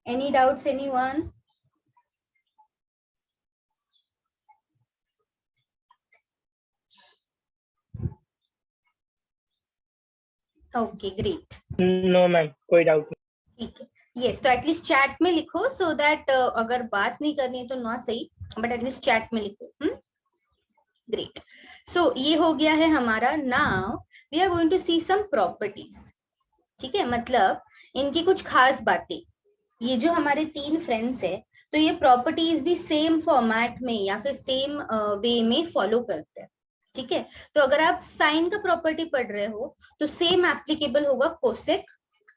Any doubts, anyone? Okay, great. No ma'am, कोई doubt नहीं। ठीक है, यस, तो एटलीस्ट चैट में लिखो सो दैट अगर बात नहीं करनी है तो ना सही, बट एटलीस्ट चैट में लिखो। ग्रेट। सो ये हो गया है हमारा। Now we are going to see some properties. ठीक है, मतलब इनकी कुछ खास बातें। ये जो हमारे तीन फ्रेंड्स है, तो ये प्रॉपर्टीज भी सेम फॉर्मेट में या फिर सेम वे में फॉलो करते हैं। ठीक है, तो अगर आप साइन का प्रॉपर्टी पढ़ रहे हो तो सेम एप्लीकेबल होगा कोसेक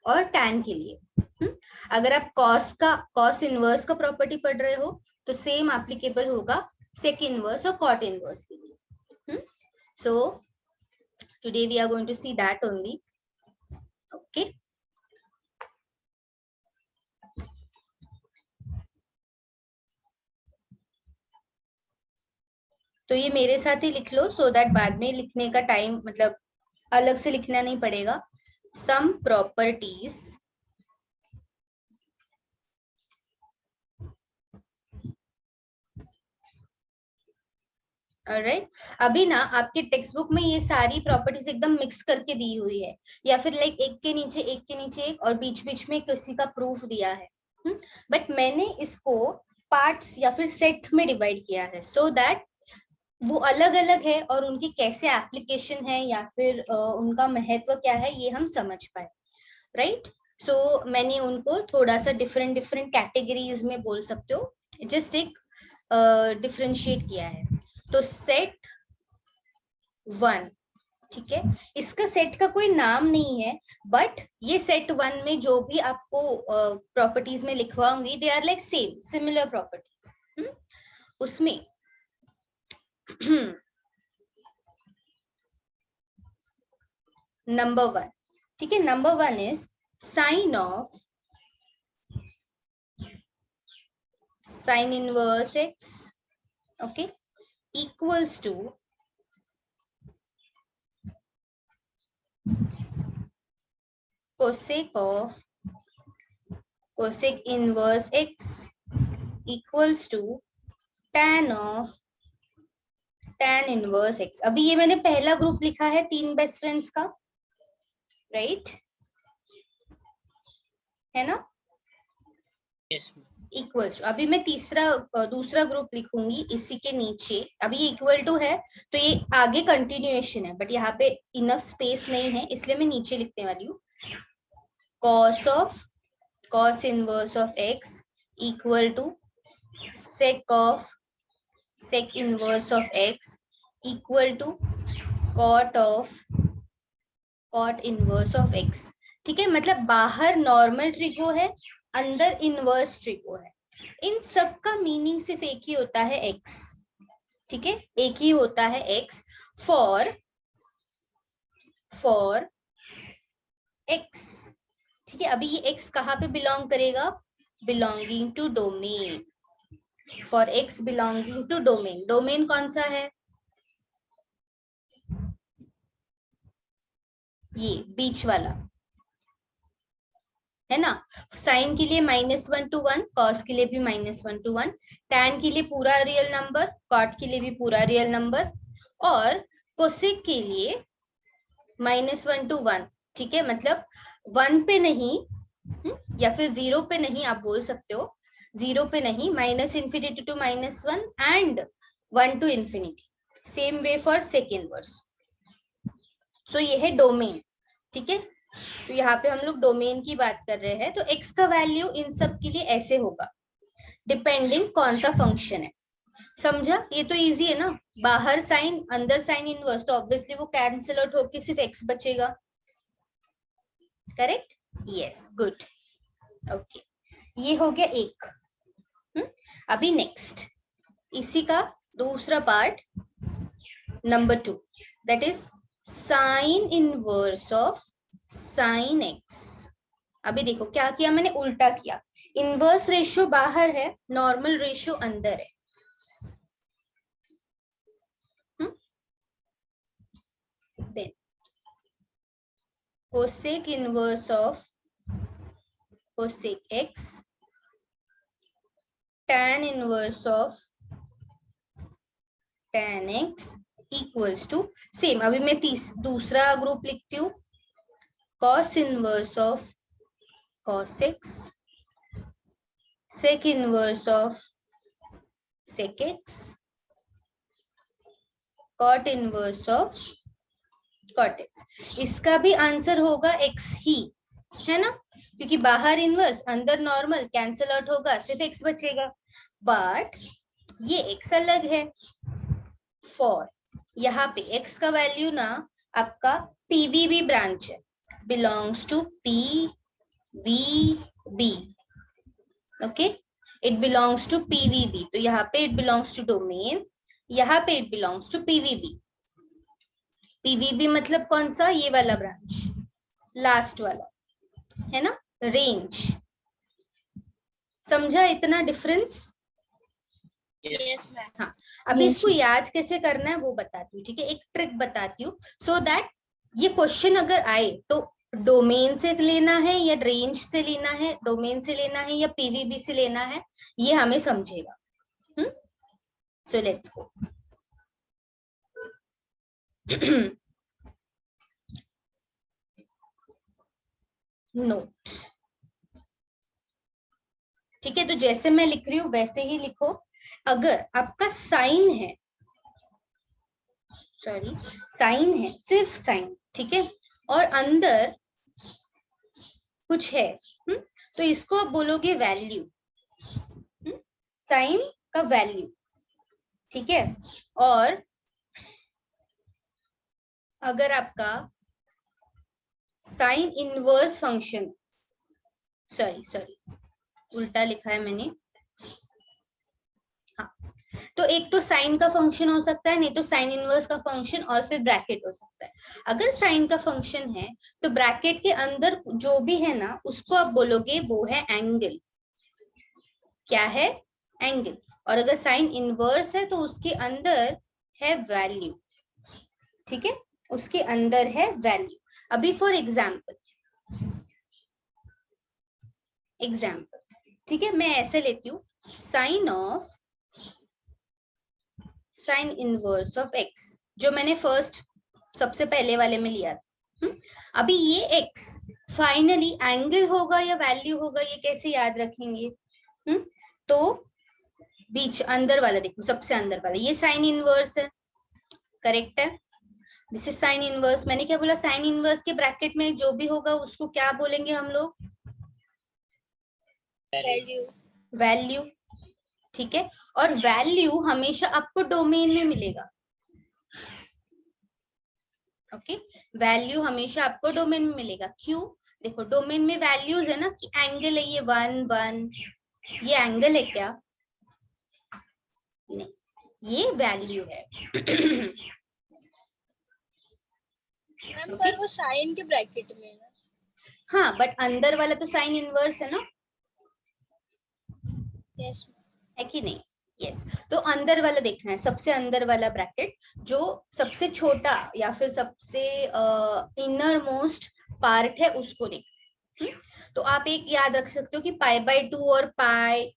और टैन के लिए। अगर आप कॉस इनवर्स का प्रॉपर्टी पढ़ रहे हो तो सेम एप्लीकेबल होगा सेक इनवर्स और कॉट इनवर्स के लिए। So today we are going to see that only. Okay, तो ये मेरे साथ ही लिख लो सो दैट बाद में लिखने का टाइम मतलब अलग से लिखना नहीं पड़ेगा। Some properties alright. अभी ना आपके टेक्स्ट बुक में ये सारी प्रॉपर्टीज एकदम मिक्स करके दी हुई है, या फिर लाइक एक के नीचे एक के नीचे एक और बीच बीच में किसी का प्रूफ दिया है। बट मैंने इसको पार्ट्स या फिर सेट में डिवाइड किया है सो दैट वो अलग अलग है और उनकी कैसे एप्लीकेशन है या फिर उनका महत्व क्या है ये हम समझ पाए। राइट, सो मैंने उनको थोड़ा सा डिफरेंट डिफरेंट कैटेगरीज में बोल सकते हो, जस्ट एक डिफरेंशिएट किया है। तो सेट वन, ठीक है, इसका सेट का कोई नाम नहीं है, बट ये सेट वन में जो भी आपको प्रॉपर्टीज में लिखवाऊंगी they are like same similar properties. उसमें नंबर वन, ठीक है, number one is sine of sine inverse x, okay, equals to cosec of cosec inverse x equals to tan of tan inverse x। अभी ये मैंने पहला group लिखा है तीन बेस्ट फ्रेंड्स का, राइट, है ना? यस इक्वल्स, अभी मैं दूसरा ग्रुप लिखूंगी इसी के नीचे। अभी ये इक्वल टू है तो ये आगे कंटिन्यूएशन है, बट यहाँ पे इनफ स्पेस नहीं है इसलिए मैं नीचे लिखने वाली हूँ। cos inverse of x equal to sec inverse of x equal to cot inverse of x। ठीक है, मतलब बाहर नॉर्मल ट्रिगो है, अंदर इनवर्स ट्रिगो है। इन सब का मीनिंग सिर्फ एक ही होता है x। ठीक है, एक ही होता है x फॉर x। ठीक है, अभी ये x कहाँ पे बिलोंग करेगा? Belonging to domain. For x belonging to domain, domain कौन सा है? ये बीच वाला है ना। साइन के लिए -1 to 1, कॉस के लिए भी -1 to 1, टैन के लिए पूरा रियल नंबर, कॉट के लिए भी पूरा रियल नंबर, और कोसेक के लिए -1 to 1। ठीक है, मतलब 1 पे नहीं, या फिर 0 पे नहीं, आप बोल सकते हो 0 पे नहीं, -∞ to -1 and 1 to infinity। Same way for sec inverse. So ये है डोमेन। ठीक है, तो यहाँ पे हम लोग डोमेन की बात कर रहे हैं, तो x का वैल्यू इन सब के लिए ऐसे होगा डिपेंडिंग कौन सा फंक्शन है। समझा? ये तो इजी है ना, बाहर साइन अंदर साइन इनवर्स, तो ऑब्वियसली वो कैंसिल आउट होके सिर्फ x बचेगा। करेक्ट? यस, गुड, ओके, ये हो गया एक। अभी नेक्स्ट इसी का दूसरा part, number 2, that is sine inverse of sine x। अभी देखो क्या किया मैंने, उल्टा किया। इनवर्स रेशियो बाहर है, नॉर्मल रेशियो अंदर है। Then cosec inverse of cosec x tan inverse of tan x equals to same, अभी मैं दूसरा ग्रुप लिखती हूँ, cos inverse of cos x, sec inverse of sec x, cot inverse of cot x। इसका भी answer होगा x ही, है ना, क्योंकि बाहर इनवर्स अंदर नॉर्मल कैंसिल आउट होगा, सिर्फ x बचेगा। बट ये x अलग है, फॉर यहाँ पे x का वैल्यू ना आपका PVB ब्रांच है, belongs to PVB, okay, it belongs to PVB। तो यहाँ पे इट बिलोंग्स टू डोमेन, यहाँ पे it belongs to PVB। PVB मतलब कौन सा, ये वाला ब्रांच, लास्ट वाला, है ना, रेंज। समझा इतना डिफरेंस? Yes ma'am. हाँ, अभी इसको याद कैसे करना है वो बताती हूँ, ठीक है, एक ट्रिक बताती हूँ, सो दैट ये क्वेश्चन अगर आए तो डोमेन से लेना है या रेंज से लेना है, डोमेन से लेना है या PVB से लेना है, ये हमें समझेगा। So let's go. नोट, ठीक है, तो जैसे मैं लिख रही हूँ वैसे ही लिखो। अगर आपका साइन है, सॉरी साइन है, सिर्फ साइन, ठीक है, और अंदर कुछ है, तो इसको आप बोलोगे वैल्यू, साइन का वैल्यू, ठीक है। और अगर आपका साइन इनवर्स फंक्शन, सॉरी उल्टा लिखा है मैंने, हाँ, तो एक तो साइन का फंक्शन हो सकता है, नहीं तो साइन इनवर्स का फंक्शन, और फिर ब्रैकेट हो सकता है। अगर साइन का फंक्शन है तो ब्रैकेट के अंदर जो भी है ना उसको आप बोलोगे वो है एंगल, क्या है, एंगल। और अगर साइन इनवर्स है तो उसके अंदर है वैल्यू, ठीक है, उसके अंदर है वैल्यू। अभी फॉर एग्जाम्पल, ठीक है, मैं ऐसे लेती हूँ, साइन इनवर्स ऑफ x, जो मैंने फर्स्ट सबसे पहले वाले में लिया था। अभी ये x फाइनली एंगल होगा या वैल्यू होगा, ये कैसे याद रखेंगे? तो बीच अंदर वाला देखो, सबसे अंदर वाला, ये साइन इनवर्स है, करेक्ट है, दिस इज साइन इनवर्स। मैंने क्या बोला, साइन इनवर्स के ब्रैकेट में जो भी होगा उसको क्या बोलेंगे हम लोग, वैल्यू, ठीक है। और वैल्यू हमेशा आपको डोमेन में मिलेगा, ओके, वैल्यू हमेशा आपको डोमेन में मिलेगा। क्यों? देखो डोमेन में वैल्यूज है ना, कि एंगल है ये 1 1, ये एंगल है क्या? नहीं, ये वैल्यू है। मैम पर वो साइन के ब्रैकेट में है। हाँ, बट अंदर वाला तो साइन इनवर्स है ना, यस है कि नहीं? यस, तो अंदर वाला देखना है, सबसे अंदर वाला ब्रैकेट, जो सबसे छोटा या फिर सबसे इनर मोस्ट पार्ट है उसको देखना। तो आप एक याद रख सकते हो कि π/2 और पाई,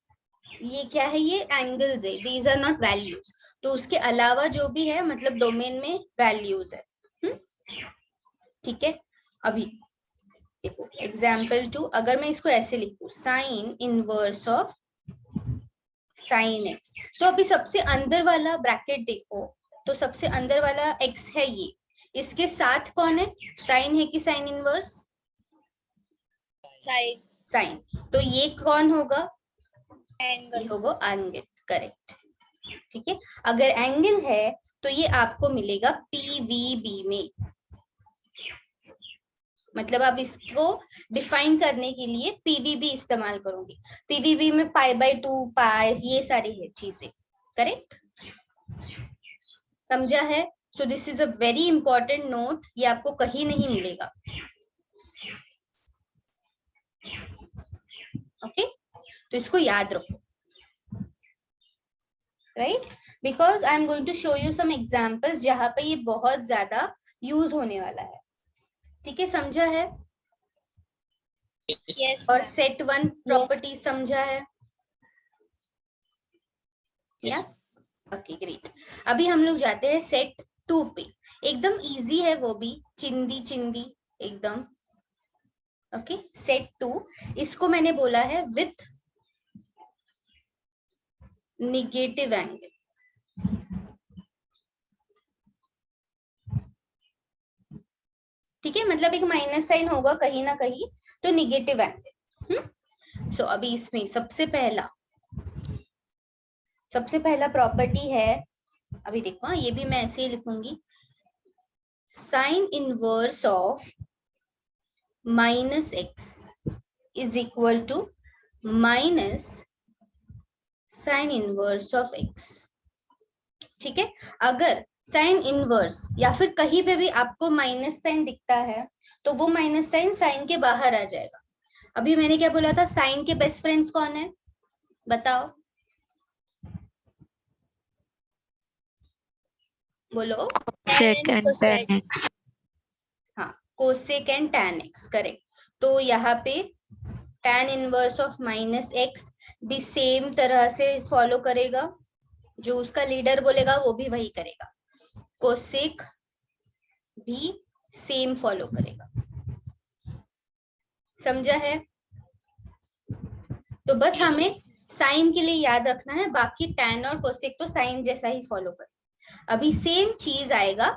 ये क्या है, ये एंगल्स है, दीज आर नॉट वैल्यूज। तो उसके अलावा जो भी है मतलब डोमेन में वैल्यूज है, ठीक है। अभी देखो एग्जाम्पल 2, अगर मैं इसको ऐसे लिखूं, sign inverse of sine x, तो अभी सबसे अंदर वाला ब्रैकेट देखो, तो सबसे अंदर वाला x है ये, इसके साथ कौन है, साइन है कि साइन इनवर्स, साइन, साइन, तो ये कौन होगा, एंगल, ये होगा एंगल, करेक्ट, ठीक है। अगर एंगल है तो ये आपको मिलेगा PVB में, मतलब आप इसको डिफाइन करने के लिए PVB इस्तेमाल करोगे। PVB में π/2 पाई, ये सारी है चीजें, करेक्ट, समझा है? So this is a very important note, ये आपको कहीं नहीं मिलेगा, ओके, तो इसको याद रखो, right, because I am going to show you some examples जहां पे ये बहुत ज्यादा यूज होने वाला है, ठीक है, समझा है? यस और सेट 1 प्रॉपर्टी समझा है? या ओके ग्रेट। अभी हम लोग जाते हैं सेट 2 पे। एकदम इजी है वो भी, चिंदी चिंदी एकदम। ओके सेट 2, इसको मैंने बोला है विथ निगेटिव एंगल। ठीक है, मतलब एक माइनस साइन होगा कहीं ना कहीं, तो निगेटिव एंगल। सो अभी इसमें सबसे पहला प्रॉपर्टी है, अभी देखो हाँ, ये भी मैं ऐसे ही लिखूंगी, sine inverse of minus x is equal to minus sine inverse of x. ठीक है, अगर साइन इनवर्स या फिर कहीं पे भी आपको माइनस साइन दिखता है तो वो माइनस साइन साइन के बाहर आ जाएगा। अभी मैंने क्या बोला था, साइन के बेस्ट फ्रेंड्स कौन है बताओ, बोलो। Sec and tan x. हाँ, cosec and tan x, correct. तो यहाँ पे tan inverse of minus x भी सेम तरह से फॉलो करेगा, जो उसका लीडर बोलेगा वो भी वही करेगा, कोसेक भी सेम फॉलो करेगा। समझा है? तो बस हमें साइन के लिए याद रखना है, बाकी टैन और कोसेक तो साइन जैसा ही फॉलो करे। अभी सेम चीज आएगा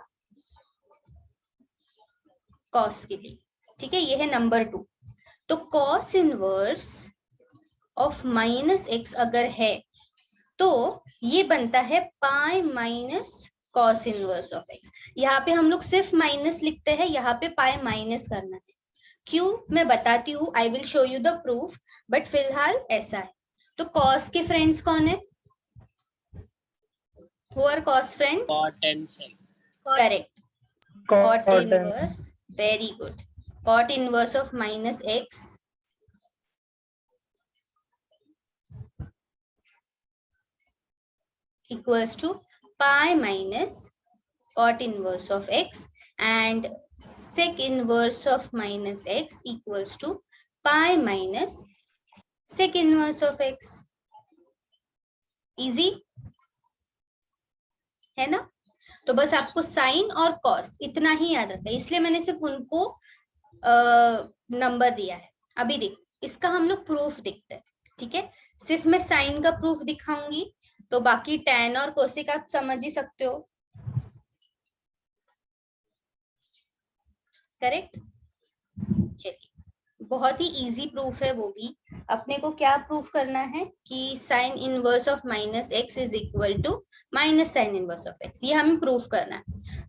कॉस के लिए। ठीक है, ये है नंबर 2। तो cos inverse of minus x अगर है तो ये बनता है pi minus cos inverse of x. यहाँ पे हम लोग सिर्फ माइनस लिखते हैं, यहाँ पे पाई माइनस करना है। क्यों मैं बताती हूँ, I will show you the proof, but फिलहाल ऐसा है। तो कॉस के फ्रेंड्स कौन है? Who are cos friends? Cot and sec. Correct. Cot inverse. Very good. Cot inverse of minus x equals to pi minus cot inverse of x, and sec inverse of minus x equals to pi minus sec inverse of x. Easy है ना? तो बस आपको sign और cos इतना ही याद रखना है, इसलिए मैंने सिर्फ उनको नंबर दिया है। अभी देखो इसका हम लोग प्रूफ देखते हैं। ठीक है, सिर्फ मैं साइन का प्रूफ दिखाऊंगी, तो बाकी टैन और कोसेक आप समझ ही सकते हो। करेक्ट, चलिए बहुत ही इजी प्रूफ है वो भी। अपने को क्या प्रूफ करना है कि sine inverse of minus x is equal to minus sine inverse of x, ये हमें प्रूफ करना है।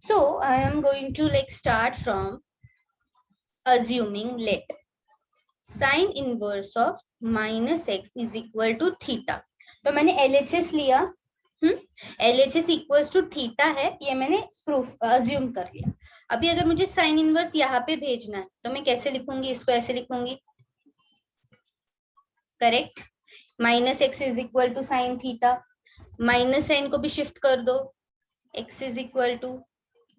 So I am going to like start from assuming let sin inverse of minus x is equal to theta। तो मैंने LHS लिया, LHS equals to theta है, ये मैंने प्रूफ अज्यूम कर लिया। अभी अगर मुझे साइन इनवर्स यहाँ पे भेजना है तो मैं कैसे लिखूंगी, इसको ऐसे लिखूंगी। Correct, minus x is equal to sine theta, minus sine को भी शिफ्ट कर दो, x is equal to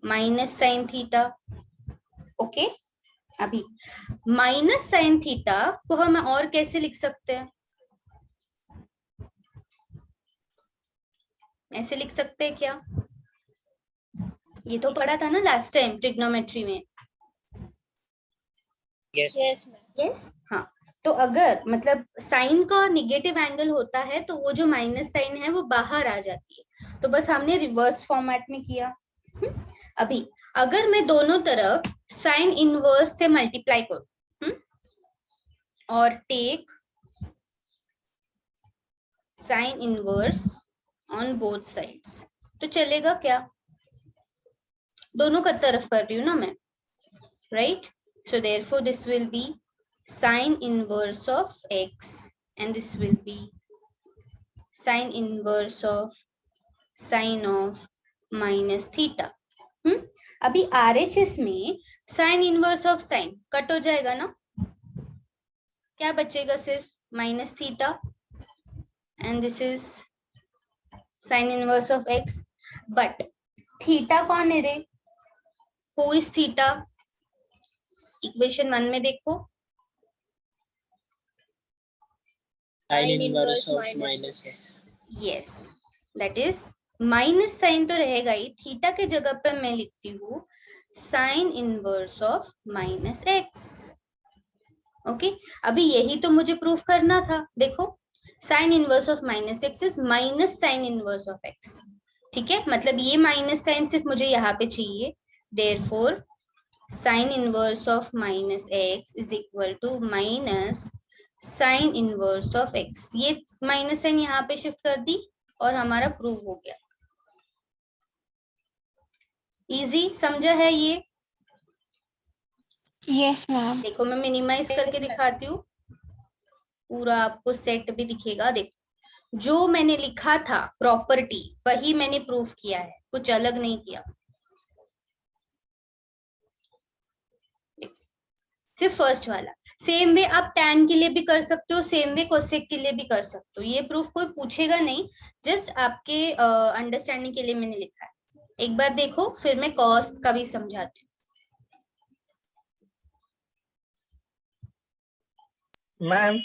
minus sine theta. Okay, अभी माइनस साइन थीटा को हम और कैसे लिख सकते हैं, ऐसे लिख सकते हैं क्या? ये तो पढ़ा था ना लास्ट टाइम ट्रिग्नोमेट्री में। Yes. Yes, ma'am. यस हाँ, तो अगर मतलब साइन का निगेटिव एंगल होता है तो वो जो माइनस साइन है वो बाहर आ जाती है, तो बस हमने रिवर्स फॉर्मेट में किया। अभी अगर मैं दोनों तरफ साइन इनवर्स से मल्टीप्लाई करूं और take sine inverse on both sides, तो चलेगा क्या? दोनों का तरफ कर रही हूँ ना मैं, right? So therefore this will B sin inverse of x and this will be sin inverse of sin of minus theta। अभी RHS में sin inverse of sin cut हो जाएगा ना, क्या बचेगा? सिर्फ minus theta, and this is sin inverse of x। But theta कौन है रे? Who is theta? इक्वेशन 1 में देखो, Sin inverse of minus x. yes, that is minus sine तो रहेगा ही, थीटा के जगह पे मैं लिखती हूँ sign inverse of minus x. Okay, अभी यही तो मुझे प्रूफ करना था। देखो, sign inverse of minus x is minus sine inverse of x. ठीक है, मतलब ये माइनस साइन सिर्फ मुझे यहाँ पे चाहिए, therefore sine inverse of minus x is equal to minus sine inverse of x. ये माइनस साइन यहाँ पे शिफ्ट कर दी और हमारा प्रूफ हो गया। इजी समझा है ये? Yes ma'am. देखो मैं मिनिमाइज करके दिखाती हूँ, पूरा आपको सेट भी दिखेगा। देखो, जो मैंने लिखा था प्रॉपर्टी वही मैंने प्रूफ किया है, कुछ अलग नहीं किया। सिर्फ फर्स्ट वाला। सेम वे आप tan के लिए भी कर सकते हो, सेम वे कोसेक के लिए भी कर सकते हो। ये प्रूफ कोई पूछेगा नहीं, जस्ट आपके अंडरस्टैंडिंग के लिए मैंने लिखा है। एक बार देखो, फिर मैं कॉस का भी समझाती हूँ। मैम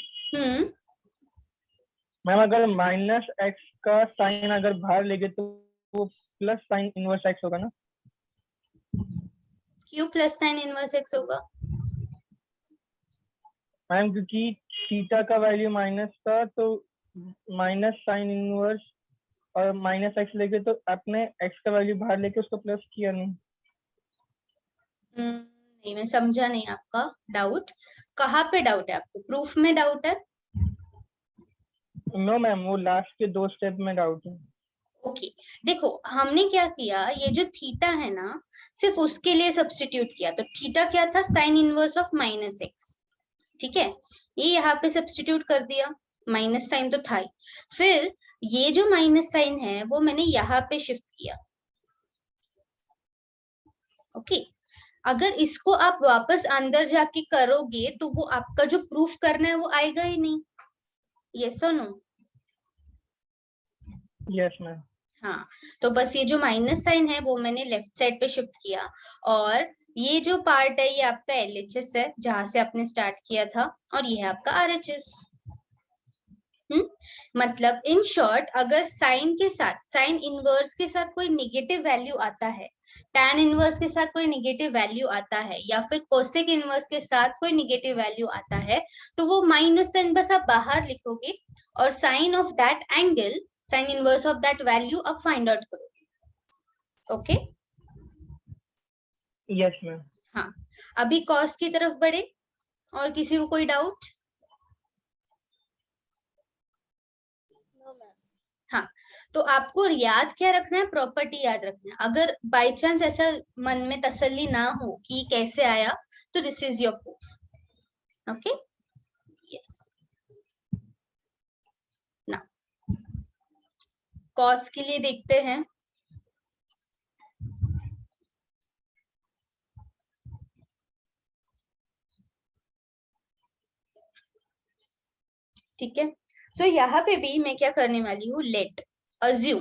मैम अगर माइनस एक्स का साइन अगर बाहर लेंगे तो वो प्लस साइन इनवर्स एक्स होगा ना? क्यों प्लस साइन इनवर्स एक्स होगा? मैम क्योंकि थीटा का वैल्यू माइनस था, तो माइनस साइन इनवर्स और माइनस एक्स लेके तो आपने एक्स का वैल्यू बाहर लेके उसको प्लस किया नहीं। नहीं, मैं समझा नहीं आपका डाउट। कहाँ पे डाउट है आपको? प्रूफ में डाउट है? नो मैम, वो लास्ट के 2 स्टेप में डाउट है। ओके, देखो हमने क्या किया, ये जो थीटा है ना, सिर्फ उसके लिए सब्स्टिट्यूट किया। तो थीटा क्या था? Sign inverse of minus x. ठीक है, ये यहाँ पे सब्स्टिट्यूट कर दिया, माइनस साइन तो था ही। फिर ये जो माइनस साइन है वो मैंने यहाँ पे शिफ्ट किया। ओके, अगर इसको आप वापस अंदर जाके करोगे तो वो आपका जो प्रूफ करना है वो आएगा ही नहीं। यस और नो? Yes ma'am. हाँ, तो बस ये जो माइनस साइन है वो मैंने लेफ्ट साइड पे शिफ्ट किया, और ये जो पार्ट है ये आपका LHS है जहां से आपने स्टार्ट किया था, और ये है आपका RHS। मतलब इन शॉर्ट, अगर साइन के साथ, साइन इनवर्स के साथ कोई निगेटिव वैल्यू आता है, tan इनवर्स के साथ कोई निगेटिव वैल्यू आता है, या फिर कोसेक इनवर्स के साथ कोई निगेटिव वैल्यू आता है, तो वो माइनस साइन बस आप बाहर लिखोगे और sine of that angle, sine inverse of that value आप फाइंड आउट करोगे। ओके? Yes ma'am. हाँ, अभी कॉस की तरफ बढ़े। और किसी को कोई डाउट? हाँ, तो आपको याद क्या रखना है? प्रॉपर्टी याद रखना है। अगर बाय चांस ऐसा मन में तसल्ली ना हो कि कैसे आया, तो this is your proof. Okay, yes. ना कॉस के लिए देखते हैं। ठीक है, तो यहाँ पे भी मैं क्या करने वाली हूँ, late assume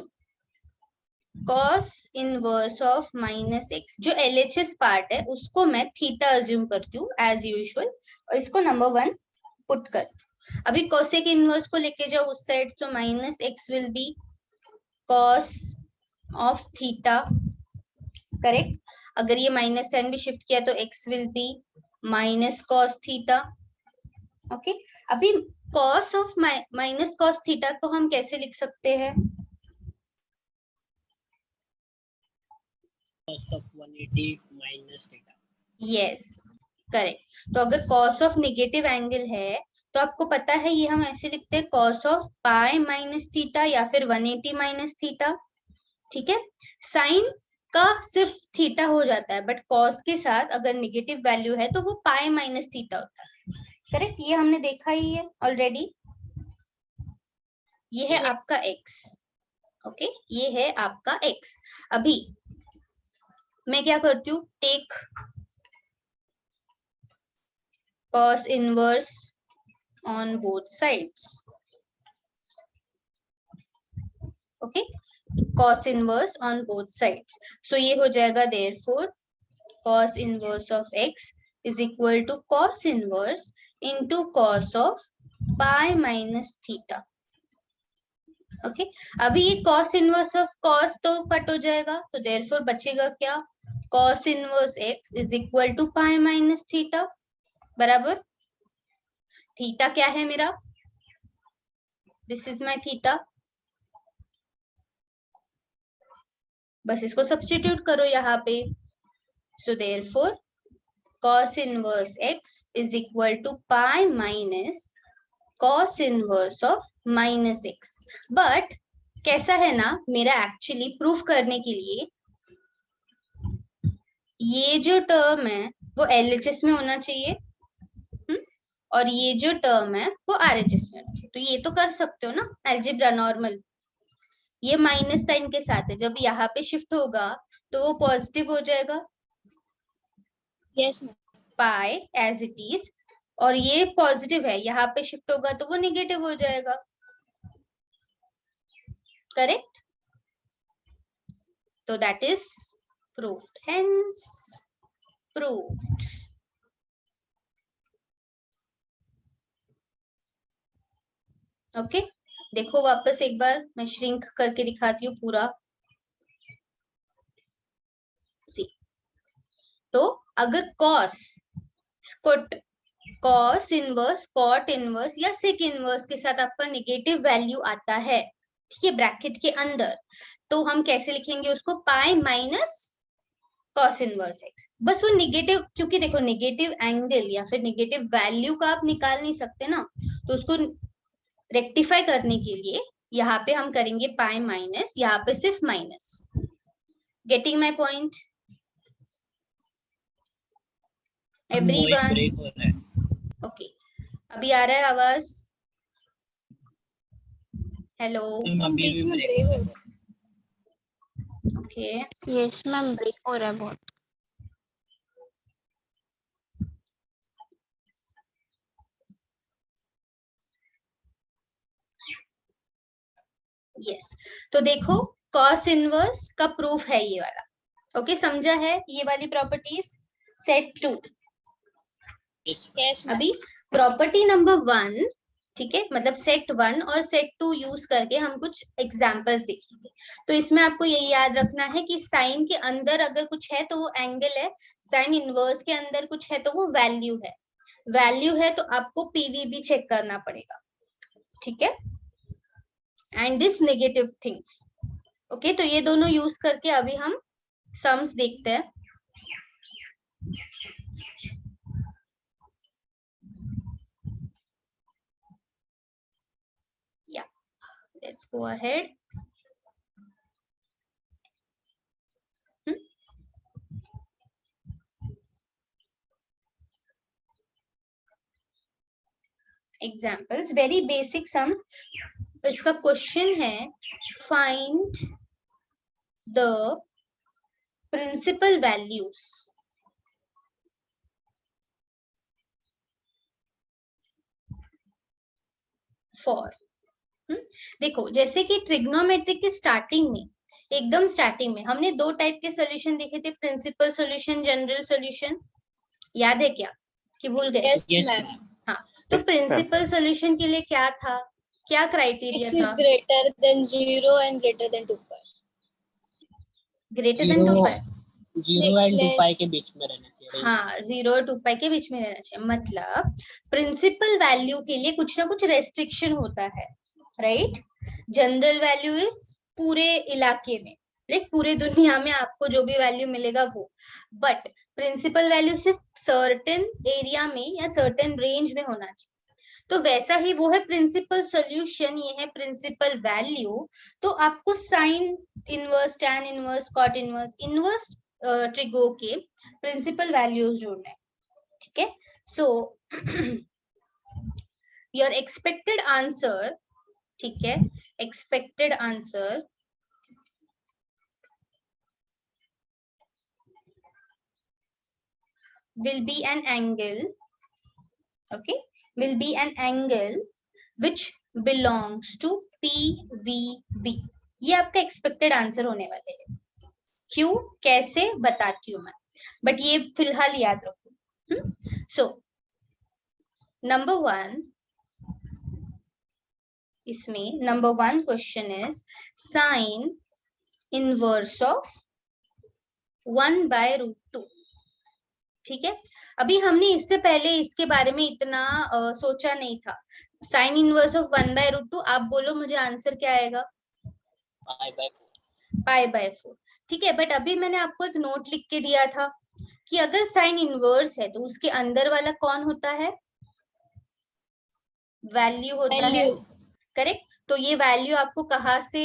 cos inverse of minus x. जो LHS पार्ट है उसको मैं थीटा अज्यूम करती हूँ एज यूजुअल, और इसको नंबर 1 पुट कर। अभी कोसेक इनवर्स को लेके जाओ उस साइड, तो minus x will be cos of theta, correct? अगर ये माइनस साइन भी शिफ्ट किया तो x will be minus cos theta. Okay, अभी cos of minus cos theta को हम कैसे लिख सकते हैं? cos of 180 minus theta. Yes, correct. तो अगर cos ऑफ नेगेटिव एंगल है तो आपको पता है ये हम ऐसे लिखते हैं cos of pi minus theta या फिर 180 माइनस थीटा। ठीक है, साइन का सिर्फ थीटा हो जाता है, बट cos के साथ अगर नेगेटिव वैल्यू है तो वो पाई माइनस थीटा होता है। करेक्ट, ये हमने देखा ही है ऑलरेडी। ये है आपका x। ओके, ये है आपका x। अभी मैं क्या करती हूँ, take cos inverse on both sides. Okay, cos inverse on both sides. So ये हो जाएगा therefore cos inverse of x is equal to cos inverse into cos of pi minus theta. Okay अभी ये cos इनवर्स ऑफ cos तो cut हो जाएगा, तो therefore बचेगा क्या, cos inverse x is equal to pi minus theta बराबर, theta क्या है मेरा, दिस इज माय थीटा, बस इसको सब्स्टिट्यूट करो यहाँ पे, so therefore cos inverse x is equal to pi minus cos inverse of minus x। But कैसा है ना, मेरा एक्चुअली प्रूफ करने के लिए ये जो टर्म है वो LHS में होना चाहिए, और ये जो टर्म है वो RHS में होना चाहिए। तो ये तो कर सकते हो ना अलजेब्रा नॉर्मल, ये माइनस साइन के साथ है, जब यहाँ पे शिफ्ट होगा तो वो पॉजिटिव हो जाएगा yes ma'am. Pi as it is, और ये पॉजिटिव है, यहाँ पे शिफ्ट होगा तो वो नेगेटिव हो जाएगा, करेक्ट, तो that is proved, hence proved. Okay देखो वापस एक बार मैं श्रिंक करके दिखाती हूँ पूरा, सी तो अगर cos इनवर्स कॉट इनवर्स या सेक इनवर्स के साथ आपका नेगेटिव वैल्यू आता है, ठीक है, ब्रैकेट के अंदर, तो हम कैसे लिखेंगे उसको, पाई माइनस cos इनवर्स x, बस वो नेगेटिव, क्योंकि देखो नेगेटिव एंगल या फिर नेगेटिव वैल्यू का आप निकाल नहीं सकते ना, तो उसको रेक्टिफाई करने के लिए यहाँ पे हम करेंगे पाई माइनस, यहाँ पे सिर्फ minus, getting my point everyone? Okay अभी आ रहा है आवाज, हेलो, बीच में ब्रेक हो रहा है। ओके यस मैम ब्रेक हो रहा है बहुत। यस तो देखो cos इनवर्स का प्रूफ है ये वाला, ओके समझा है ये वाली प्रॉपर्टीज, सेट 2। Yes ma'am. अभी प्रॉपर्टी नंबर 1, ठीक है, मतलब सेट 1 और सेट 2 यूज करके हम कुछ एग्जांपल्स देखेंगे। तो इसमें आपको यही याद रखना है कि साइन के अंदर अगर कुछ है तो वो एंगल है, साइन इनवर्स के अंदर कुछ है तो वो वैल्यू है, वैल्यू है तो आपको पीवी भी चेक करना पड़ेगा, ठीक है, and this negative things, okay तो ये दोनों यूज करके अभी हम सम्स देखते हैं। Let's go ahead. Examples, very basic sums. इसका क्वेश्चन है find the principal values for, देखो जैसे कि ट्रिग्नोमेट्रिक के स्टार्टिंग में, एकदम स्टार्टिंग में हमने दो टाइप के सॉल्यूशन देखे थे, प्रिंसिपल सॉल्यूशन, जनरल सॉल्यूशन, याद है क्या कि भूल गए? Yes ma'am. हाँ तो प्रिंसिपल सॉल्यूशन के लिए क्या था, क्या क्राइटेरिया x था? is greater than 0 and greater than 2 pi। Greater than 2 pi, 0 and 2 पाई के बीच में रहना चाहिए। हाँ 0 और 2 पाई के बीच में रहना चाहिए, मतलब प्रिंसिपल वैल्यू के लिए कुछ ना कुछ रेस्ट्रिक्शन होता है, राइट? जनरल वैल्यू इज पूरे इलाके में, लाइक पूरे दुनिया में आपको जो भी वैल्यू मिलेगा वो, बट प्रिंसिपल वैल्यू सिर्फ सर्टेन एरिया में या सर्टेन रेंज में होना चाहिए, तो वैसा ही वो है प्रिंसिपल सॉल्यूशन, ये है प्रिंसिपल वैल्यू, तो आपको sine inverse, tan inverse, cot inverse, inverse trigo के प्रिंसिपल वैल्यूज जोड़ना है, ठीक है, सो योर एक्सपेक्टेड आंसर, ठीक है, expected answer will be an angle, okay, will be an angle which belongs to PVB, ये आपका एक्सपेक्टेड आंसर होने वाले हैं, क्यों कैसे बताती हूँ मैं, बट ये फिलहाल याद रखो। सो नंबर 1, इसमें number 1 question is sine inverse of 1/√2। ठीक है, अभी हमने इससे पहले इसके बारे में इतना सोचा नहीं था। साइन इनवर्स ऑफ 1/√2, आप बोलो मुझे आंसर क्या आएगा? π/4। ठीक है, बट अभी मैंने आपको एक नोट लिख के दिया था कि अगर साइन इनवर्स है तो उसके अंदर वाला कौन होता है? वैल्यू होता है, करेक्ट। तो ये वैल्यू आपको कहाँ से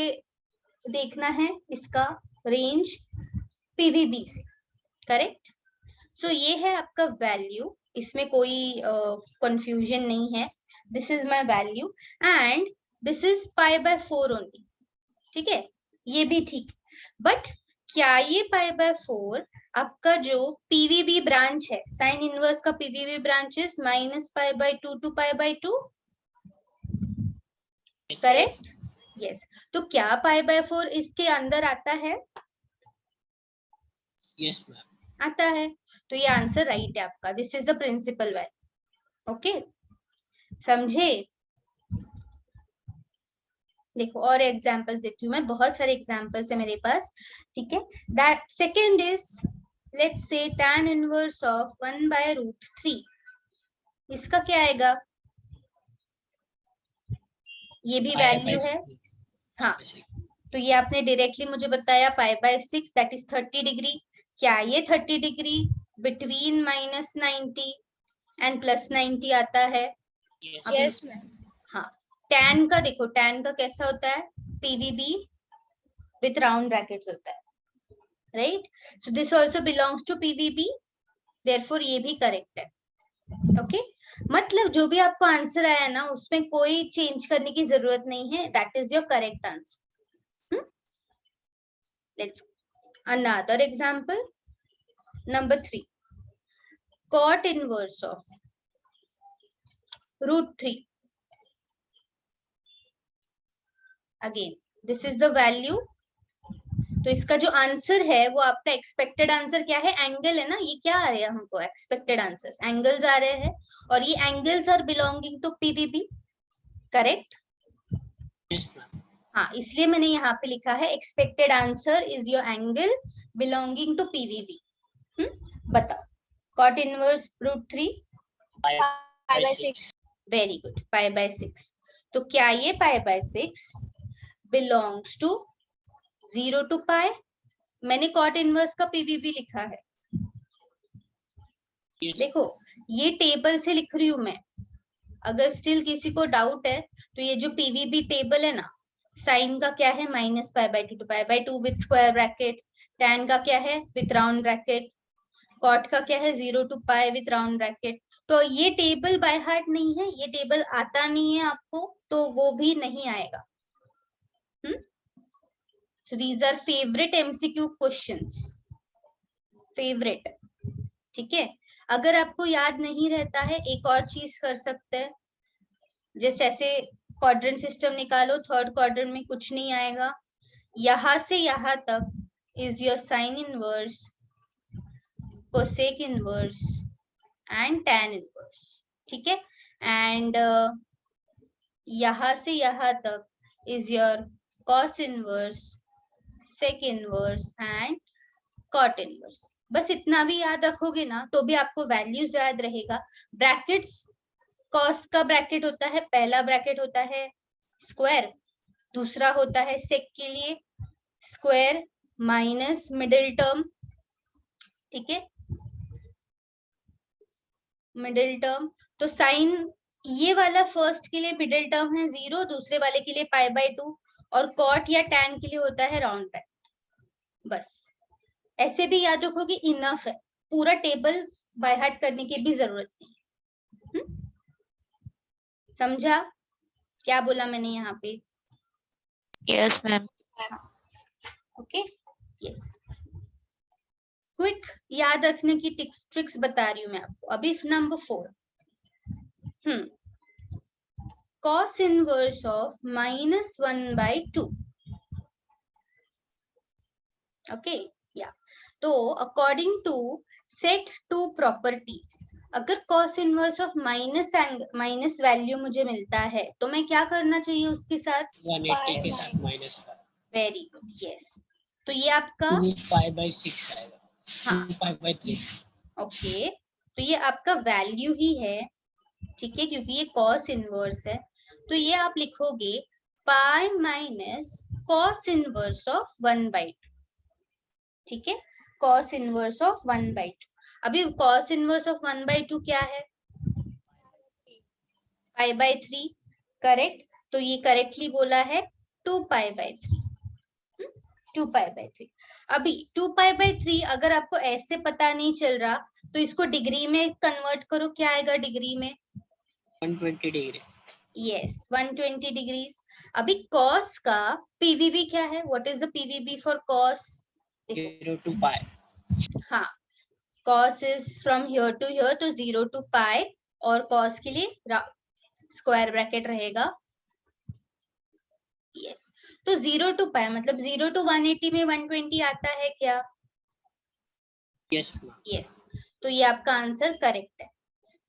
देखना है? इसका रेंज पीवीबी से, करेक्ट। सो ये है आपका वैल्यू, इसमें कोई कंफ्यूजन नहीं है। This is my value and this is π/4 only. ठीक है, ये भी ठीक, बट क्या ये π/4 आपका जो पीवीबी ब्रांच है, साइन इनवर्स का PVB branch is -π/2 to π/2, correct? Yes. तो क्या π/4 इसके अंदर आता है? यस मैम, आता है, तो ये आंसर राइट है आपका। This is the principal value. Okay, समझे? देखो और एग्जांपल्स देती हूँ मैं, बहुत सारे एग्जांपल्स है मेरे पास। ठीक है, that second is let's say tan inverse of 1/√3। इसका क्या आएगा? ये भी वैल्यू है, हाँ। तो ये आपने डायरेक्टली मुझे बताया π/6 दैट इज 30 डिग्री। क्या ये 30 डिग्री बिटवीन -90 एंड +90 आता है? Yes ma'am. हाँ, tan का देखो, tan का कैसा होता है? पीवीबी विथ राउंड ब्रैकेट्स होता है, right? So this also belongs to PVB, therefore ये भी करेक्ट है। ओके, मतलब जो भी आपको आंसर आया ना उसमें कोई चेंज करने की जरूरत नहीं है, that is your correct answer. Let's another example, number 3, cot inverse of √3। Again this is the value. तो इसका जो आंसर है वो आपका एक्सपेक्टेड आंसर क्या है? एंगल है ना, ये क्या आ रहा है हमको? एक्सपेक्टेड आंसर्स एंगल्स आ रहे हैं, और ये angles are belonging to PVB, correct? हाँ, इसलिए मैंने यहाँ पे लिखा है expected answer is your angle belonging to PVB. बताओ, कॉट इनवर्स √3 π/6। Very good, π/6। तो क्या ये π/6 बिलोंग्स टू 0 to π? मैंने कॉट इनवर्स का पीवीबी लिखा है, देखो ये टेबल से लिख रही हूं मैं। अगर स्टिल किसी को डाउट है तो ये जो पीवीबी टेबल है ना, साइन का क्या है? -π/2 to π/2 with square bracket, tan का क्या है? विथ राउंड ब्रैकेट, कॉट का क्या है? 0 to π विथ राउंड ब्रैकेट। तो ये टेबल बाय हार्ट नहीं है, ये टेबल आता नहीं है आपको, तो वो भी नहीं आएगा। So these are favorite MCQ questions, favorite। ठीक है, अगर आपको याद नहीं रहता है एक और चीज कर सकते हैं, जैसे ऐसे क्वाड्रेंट सिस्टम निकालो, थर्ड क्वाड्रेंट में कुछ नहीं आएगा, यहां से यहां तक is your sine inverse, cosec inverse and tan inverse. ठीक है, एंड यहां से यहां तक is your cos inverse, sec inverse and cot inverse. बस इतना भी याद रखोगे ना तो भी आपको वैल्यूज याद रहेगा। ब्रैकेट्स, cos का ब्रैकेट होता है, पहला ब्रैकेट होता है स्क्वायर, दूसरा होता है sec के लिए स्क्वायर माइनस मिडिल टर्म। ठीक है, मिडिल टर्म। तो साइन ये वाला फर्स्ट के लिए मिडिल टर्म है 0, दूसरे वाले के लिए π/2, और कॉट या tan के लिए होता है राउंड ब्रैकेट। बस ऐसे भी याद रखोगे, इनफ है, पूरा टेबल बाय हार्ट करने की भी जरूरत नहीं। समझा क्या बोला मैंने यहाँ पे? Yes ma'am. Okay, yes. Quick याद रखने की ट्रिक्स बता रही हूँ मैं आपको। अभी number 4, cos inverse of -1/2। Okay, या तो अकॉर्डिंग टू सेट 2 प्रॉपर्टीज, अगर cos inverse of minus value मुझे मिलता है तो मैं क्या करना चाहिए उसके साथ? 180 के साथ माइनस का वेरी गुड, यस। तो ये आपका 2π/6 आएगा। हाँ 2π/3 ओके, तो ये आपका वैल्यू ही है, ठीक है, क्योंकि ये cos इनवर्स है। तो ये आप लिखोगे पाई माइनस cos इनवर्स ऑफ 1/2, ठीक है, cos इनवर्स ऑफ 1/2। अभी cos इनवर्स ऑफ 1/2 क्या है? π/3, करेक्ट। तो ये करेक्टली बोला है 2π/3, 2π/3। अभी 2π/3 अगर आपको ऐसे पता नहीं चल रहा तो इसको डिग्री में कन्वर्ट करो, क्या आएगा डिग्री में? 120 डिग्री। Yes 120 degrees. अभी cos का पीवीबी क्या है? What is the PVB for cos? 0 to π। हाँ, cos is from here to here, तो 0 to π, और cos के लिए स्क्वायर ब्रैकेट रहेगा। यस, तो 0 to π मतलब 0 to 180 में 120 आता है क्या? यस यस, तो ये आपका आंसर करेक्ट है,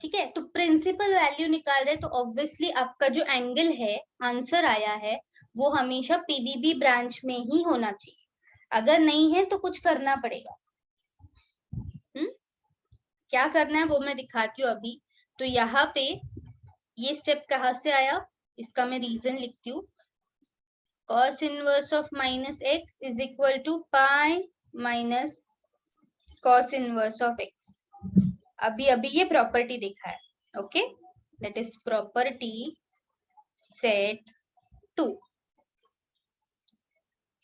ठीक है। तो प्रिंसिपल वैल्यू निकाल रहे तो ऑब्वियसली आपका जो एंगल है आंसर आया है वो हमेशा पीवीबी ब्रांच में ही होना चाहिए, अगर नहीं है तो कुछ करना पड़ेगा। क्या करना है वो मैं दिखाती हूँ अभी। तो यहाँ पे ये स्टेप कहाँ से आया, इसका मैं रीजन लिखती हूँ। cos inverse of -x is equal to pi minus cos inverse of x। अभी ये प्रॉपर्टी देखा है, okay, that is property set 2।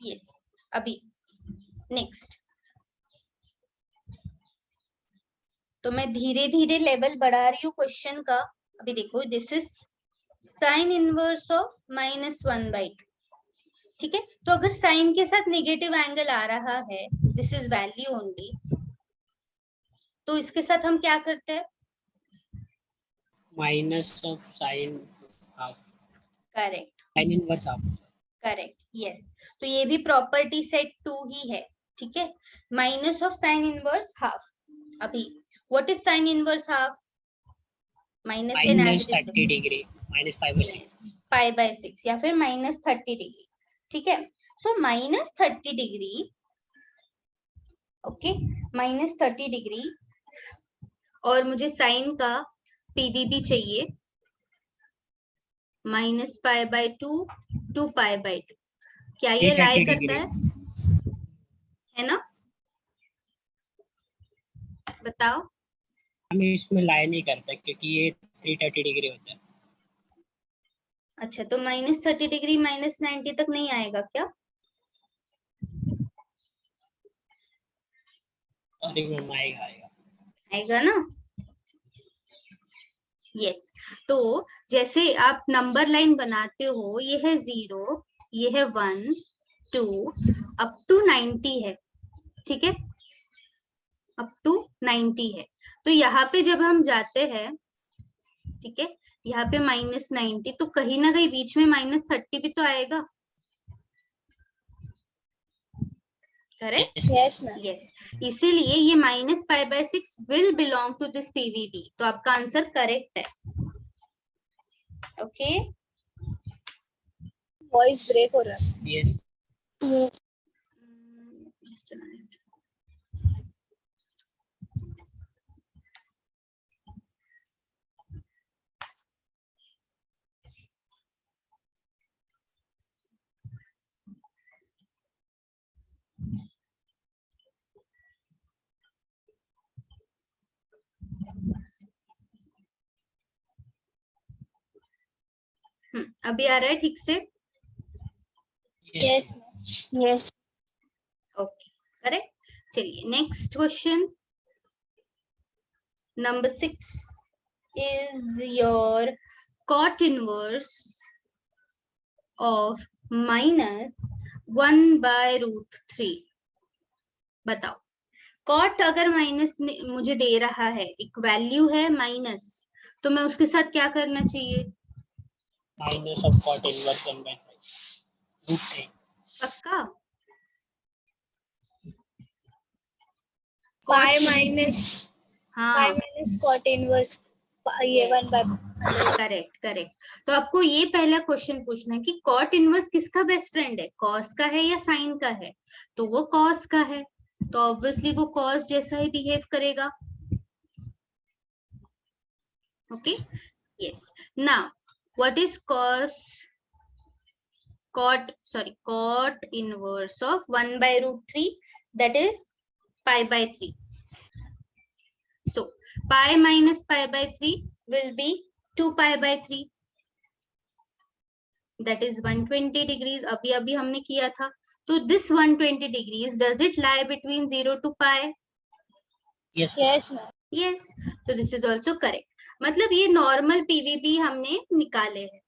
Yes, अभी नेक्स्ट, तो मैं धीरे धीरे लेवल बढ़ा रही हूँ क्वेश्चन का। अभी देखो, this is sine inverse of -1/2, ठीक है। तो अगर साइन के साथ नेगेटिव एंगल आ रहा है, दिस इज वैल्यू ओनली, तो इसके साथ हम क्या करते हैं? Minus of sign half. Correct, sign inverse half. Correct, yes. तो ये भी प्रॉपर्टी सेट 2 ही है, ठीक है, minus of sine inverse half. अभी what is sine inverse half? Minus in as it -30 degree, -π/6 π/6 या फिर -30 डिग्री, ठीक है। सो -30 डिग्री, ओके, -30 डिग्री, और मुझे साइन का पीवीबी चाहिए -π/2 to π/2। क्या ये लाई करता है ना? बताओ। हम इसमें लाई नहीं करता क्योंकि ये 330 डिग्री होता है। अच्छा, तो -30 डिग्री -90 तक नहीं आएगा क्या? अरे मैम आएगा आएगा ना? यस। तो जैसे आप नंबर लाइन बनाते हो, ये है 0, ये है 1, 2 अप टू 90 है, ठीक है, अप टू 90 है। तो यहाँ पे जब हम जाते हैं, ठीक है, यहाँ पे -90, तो कहीं ना कहीं बीच में -30 भी तो आएगा, करेक्ट? Yes ma'am. यस, इसीलिए ये -π/6 will belong to this PVB, तो आपका आंसर करेक्ट है, ओके। वॉइस ब्रेक हो रहा है। Yes Just a minute. अभी आ रहा है ठीक से? Yes Yes. Okay, correct. चलिए next question number 6 is your cot inverse of -1/√3। बताओ, cot अगर माइनस मुझे दे रहा है, एक वैल्यू है माइनस, तो मैं उसके साथ क्या करना चाहिए? माइनस ऑफ कॉट इनवर्स 1/3 पक्का? पाई माइनस हाँ पाई माइनस कॉट इनवर्स ये 1/। Correct correct. तो आपको ये पहला क्वेश्चन पूछना है कि कॉट इनवर्स किसका बेस्ट फ्रेंड है, कॉस का है या साइन का है? तो वो कॉस का है, तो ऑब्वियसली वो कॉस जैसा ही बिहेव करेगा। Okay yes. Now what is cot inverse of 1/√3, that is pi/3. So pi minus pi/3 will be 2 pi/3, that is 120 degrees. अभी हमने किया था। तो this 120 degrees, does it lie between 0 to pi? Yes. Yes ma'am. Yes. तो this is also correct. मतलब ये normal PVB हमने निकाले हैं।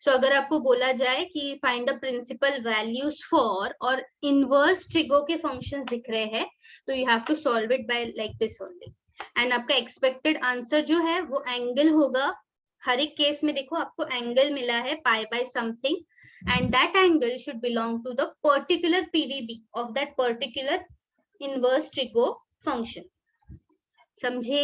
सो अगर आपको बोला जाए कि find the principal values for और इनवर्स ट्रिगो के फंक्शंस दिख रहे हैं, तो you have to solve it by like this only. And आपका एक्सपेक्टेड आंसर जो है वो एंगल होगा। हर एक केस में देखो आपको एंगल मिला है pi by something, and that angle should belong to the particular PVB of that particular inverse trigo function. समझे?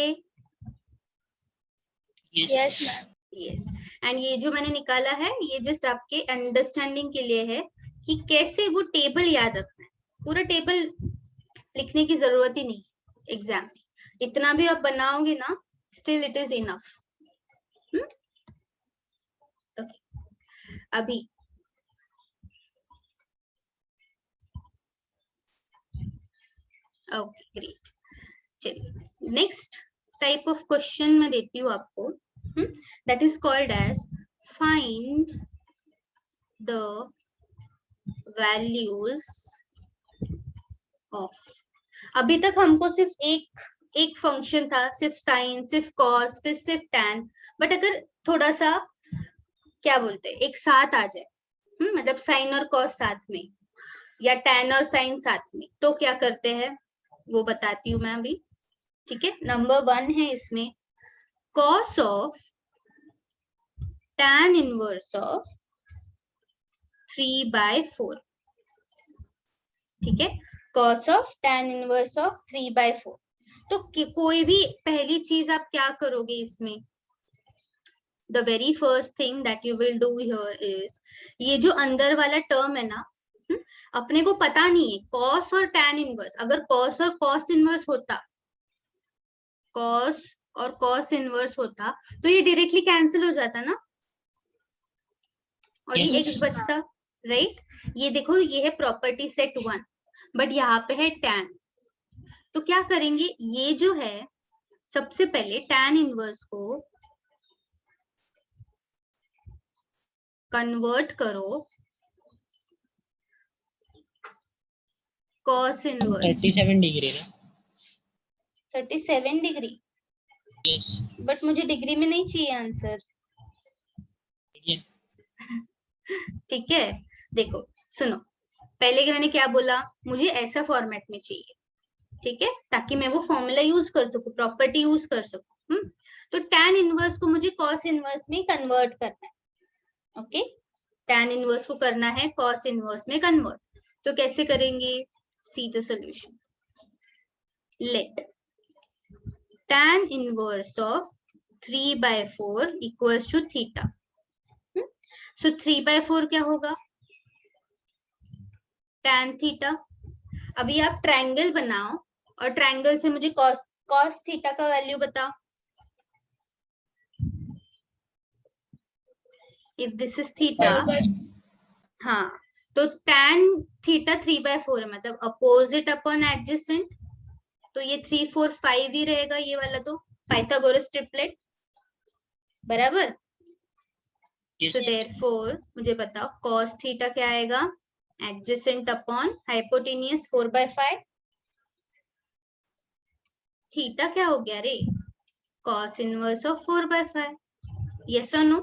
Yes ma'am. यस। एंड ये जो मैंने निकाला है ये जस्ट आपके अंडरस्टैंडिंग के लिए है कि कैसे वो टेबल याद रखना है। पूरा टेबल लिखने की जरूरत ही नहीं एग्जाम में, इतना भी आप बनाओगे ना still it is enough. Okay अभी ओके ग्रेट। चलिए नेक्स्ट टाइप ऑफ क्वेश्चन मैं देती हूँ आपको, that is called as find the values of। अभी तक हमको सिर्फ एक फंक्शन था, सिर्फ साइन, सिर्फ कॉस, फिर सिर्फ टैन। बट अगर थोड़ा सा क्या बोलते हैं एक साथ आ जाए, मतलब साइन और कॉस साथ में या टैन और साइन साथ में, तो क्या करते हैं वो बताती हूँ मैं अभी। ठीक है, नंबर 1 है इसमें cos of tan inverse of 3/4। ठीक है, cos of tan inverse of 3/4। तो कोई भी पहली चीज आप क्या करोगे इसमें, the very first thing that you will do here is ये जो अंदर वाला टर्म है ना, अपने को पता नहीं है cos और tan inverse। अगर cos और cos inverse होता, cos और cos inverse होता तो ये डायरेक्टली कैंसिल हो जाता ना, और ये x बचता, राइट। ये देखो ये है प्रॉपर्टी सेट 1, बट यहाँ पे है tan। तो क्या करेंगे, ये जो है सबसे पहले tan इनवर्स को कन्वर्ट करो cos इनवर्स। 37 डिग्री ना? 37 डिग्री? Yes. बट मुझे डिग्री में नहीं चाहिए आंसर। ठीक है, देखो सुनो, पहले के मैंने क्या बोला, मुझे ऐसा फॉर्मेट में चाहिए, ठीक है, ताकि मैं वो फॉर्मूला यूज कर सकूं, प्रॉपर्टी यूज कर सकूं। तो tan इनवर्स को मुझे cos इनवर्स में कन्वर्ट करना है। ओके, tan इनवर्स को करना है cos इनवर्स में कन्वर्ट। तो कैसे करेंगे, see the solution. Let tan inverse of 3/4 equals to theta. So 3/4 क्या होगा, tan थीटा। अभी आप ट्रायंगल बनाओ और ट्रायंगल से मुझे cos थीटा का वैल्यू बताओ। इफ दिस इज थीटा, हाँ, तो tan थीटा 3/4 है, मतलब अपोजिट अपॉन एडजेसेंट, तो ये 3 4 5 ही रहेगा ये वाला, तो पाइथागोरस ट्रिपलेट बराबर। Yes. So therefore मुझे बताओ cos थीटा क्या आएगा, एडजेसेंट अपॉन हाइपोटेनियस 4/5। थीटा क्या हो गया रे, cos इनवर्स ऑफ 4/5। यस और नो?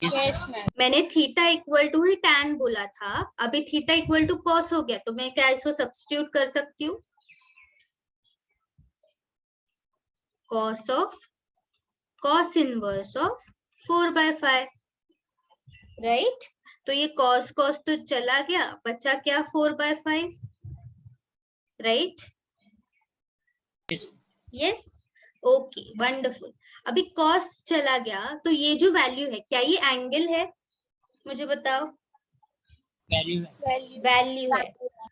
Yes ma'am. मैंने थीटा इक्वल टू ही tan बोला था, अभी थीटा इक्वल टू cos हो गया, तो मैं क्या इसको सब्स्टिट्यूट कर सकती हूँ, cos इनवर्स ऑफ 4/5, राइट। तो ये cos तो चला गया, बचा क्या 4/5, right. Yes. Yes, okay, wonderful. अभी कॉस चला गया, तो ये जो वैल्यू है, क्या ये एंगल है? मुझे बताओ। वैल्यू है। वैल्यू है,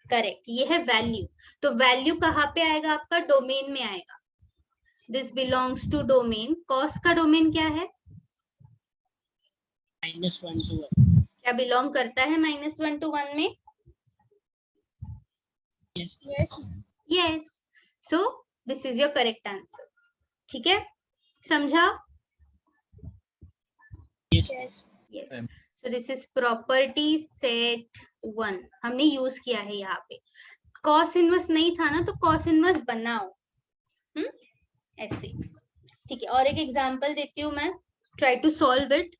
करेक्ट, ये है वैल्यू। तो वैल्यू कहाँ पे आएगा? आपका डोमेन में आएगा। This belongs to domain. Cos का डोमेन क्या है? -1 to 1. क्या बिलोंग करता है -1 to 1 में? Yes. Yes. Yes, so this is your correct answer. ठीक है, समझा? Yes. Yes. Yes, so this is property set 1, हमने यूज किया है यहाँ पे। कॉस इनवर्स नहीं था ना, तो कॉस इनवर्स बनाओ। ऐसे, ठीक है। और एक एग्जांपल देती हूँ मैं, try to solve it.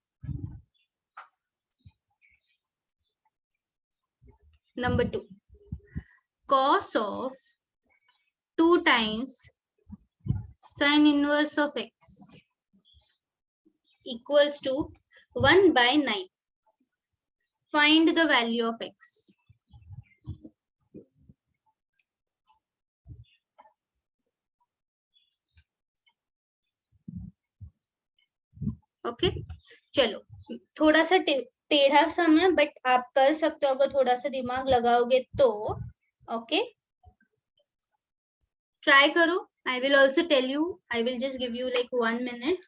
Number 2, cos of 2 times sin inverse of x equals to 1 by 9. Find the value of x. Okay, चलो, थोड़ा सा टेढ़ा समय, बट आप कर सकते हो अगर थोड़ा सा दिमाग लगाओगे तो। ओके, ट्राई करो। I will also tell you, I will just give you like 1 minute.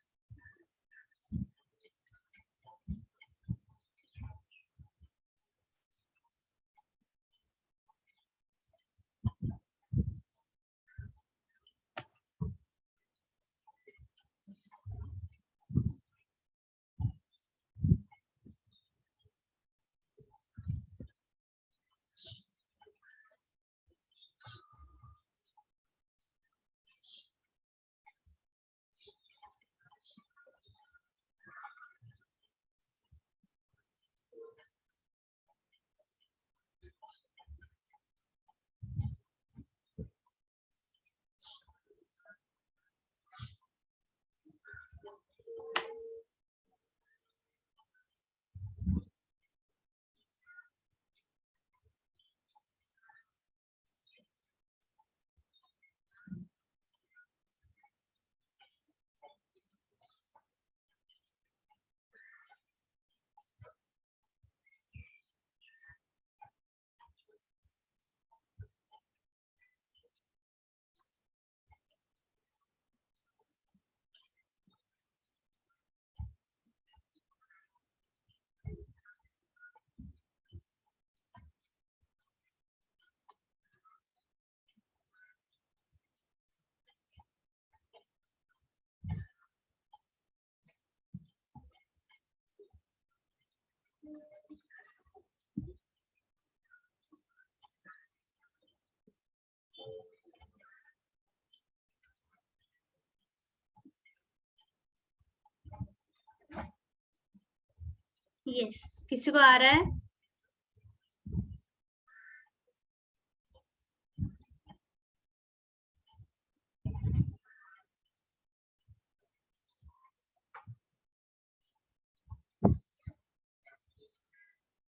Yes, किसी को आ रहा है?